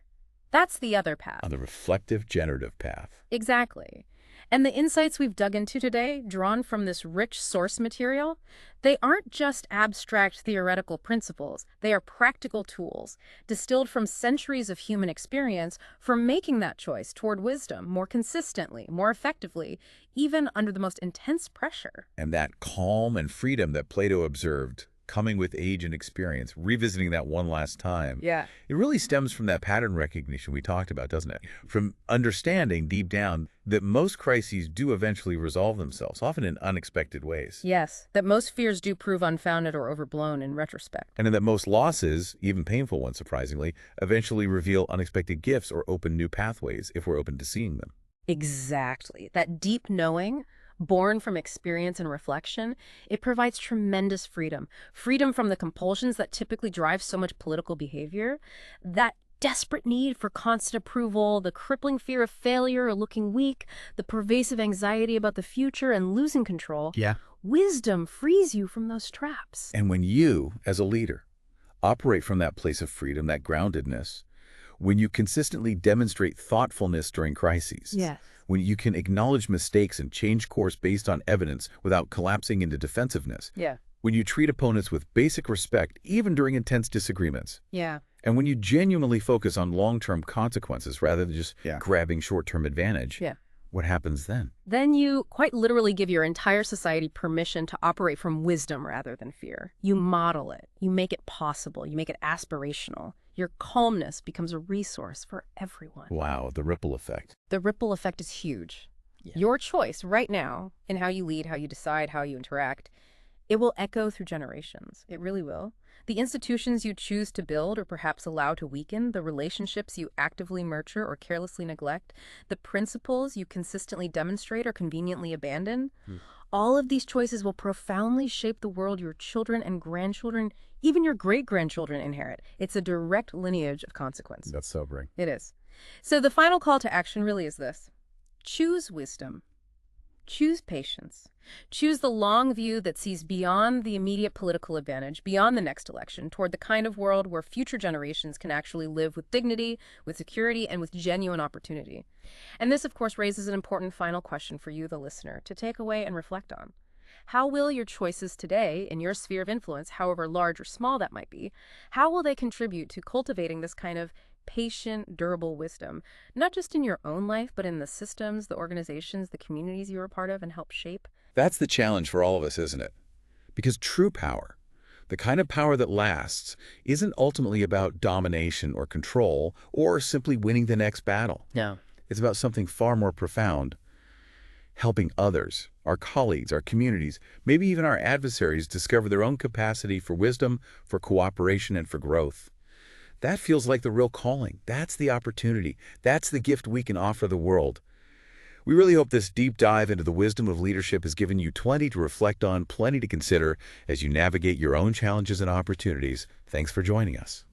That's the other path. On the reflective, generative path. Exactly. And the insights we've dug into today, drawn from this rich source material, they aren't just abstract theoretical principles. They are practical tools, distilled from centuries of human experience for making that choice toward wisdom more consistently, more effectively, even under the most intense pressure. And that calm and freedom that Plato observed, coming with age and experience, revisiting that one last time. Yeah. It really stems from that pattern recognition we talked about, doesn't it? From understanding deep down that most crises do eventually resolve themselves, often in unexpected ways. Yes, that most fears do prove unfounded or overblown in retrospect. And that most losses, even painful ones surprisingly, eventually reveal unexpected gifts or open new pathways if we're open to seeing them. Exactly. That deep knowing, born from experience and reflection, it provides tremendous freedom. Freedom from the compulsions that typically drive so much political behavior. That desperate need for constant approval, the crippling fear of failure or looking weak, the pervasive anxiety about the future and losing control. Yeah. Wisdom frees you from those traps. And when you, as a leader, operate from that place of freedom, that groundedness, when you consistently demonstrate thoughtfulness during crises, Yes. when you can acknowledge mistakes and change course based on evidence without collapsing into defensiveness, Yeah. when you treat opponents with basic respect, even during intense disagreements, Yeah. and when you genuinely focus on long-term consequences rather than just grabbing short-term advantage, Yeah. what happens then? Then you quite literally give your entire society permission to operate from wisdom rather than fear. You model it. You make it possible. You make it aspirational. Your calmness becomes a resource for everyone. Wow, the ripple effect. The ripple effect is huge. Yeah. Your choice right now in how you lead, how you decide, how you interact, it will echo through generations. It really will. The institutions you choose to build or perhaps allow to weaken, the relationships you actively nurture or carelessly neglect, the principles you consistently demonstrate or conveniently abandon, all of these choices will profoundly shape the world your children and grandchildren, even your great-grandchildren, inherit. It's a direct lineage of consequence. That's sobering. It is. So the final call to action really is this. Choose wisdom. Choose patience. Choose the long view that sees beyond the immediate political advantage, beyond the next election, toward the kind of world where future generations can actually live with dignity, with security, and with genuine opportunity. And this, of course, raises an important final question for you, the listener, to take away and reflect on. How will your choices today in your sphere of influence, however large or small that might be, how will they contribute to cultivating this kind of patient, durable wisdom, not just in your own life, but in the systems, the organizations, the communities you are part of and help shape? That's the challenge for all of us, isn't it? Because true power, the kind of power that lasts, isn't ultimately about domination or control or simply winning the next battle. No. It's about something far more profound, helping others, our colleagues, our communities, maybe even our adversaries discover their own capacity for wisdom, for cooperation, and for growth. That feels like the real calling. That's the opportunity. That's the gift we can offer the world. We really hope this deep dive into the wisdom of leadership has given you plenty to reflect on, plenty to consider as you navigate your own challenges and opportunities. Thanks for joining us.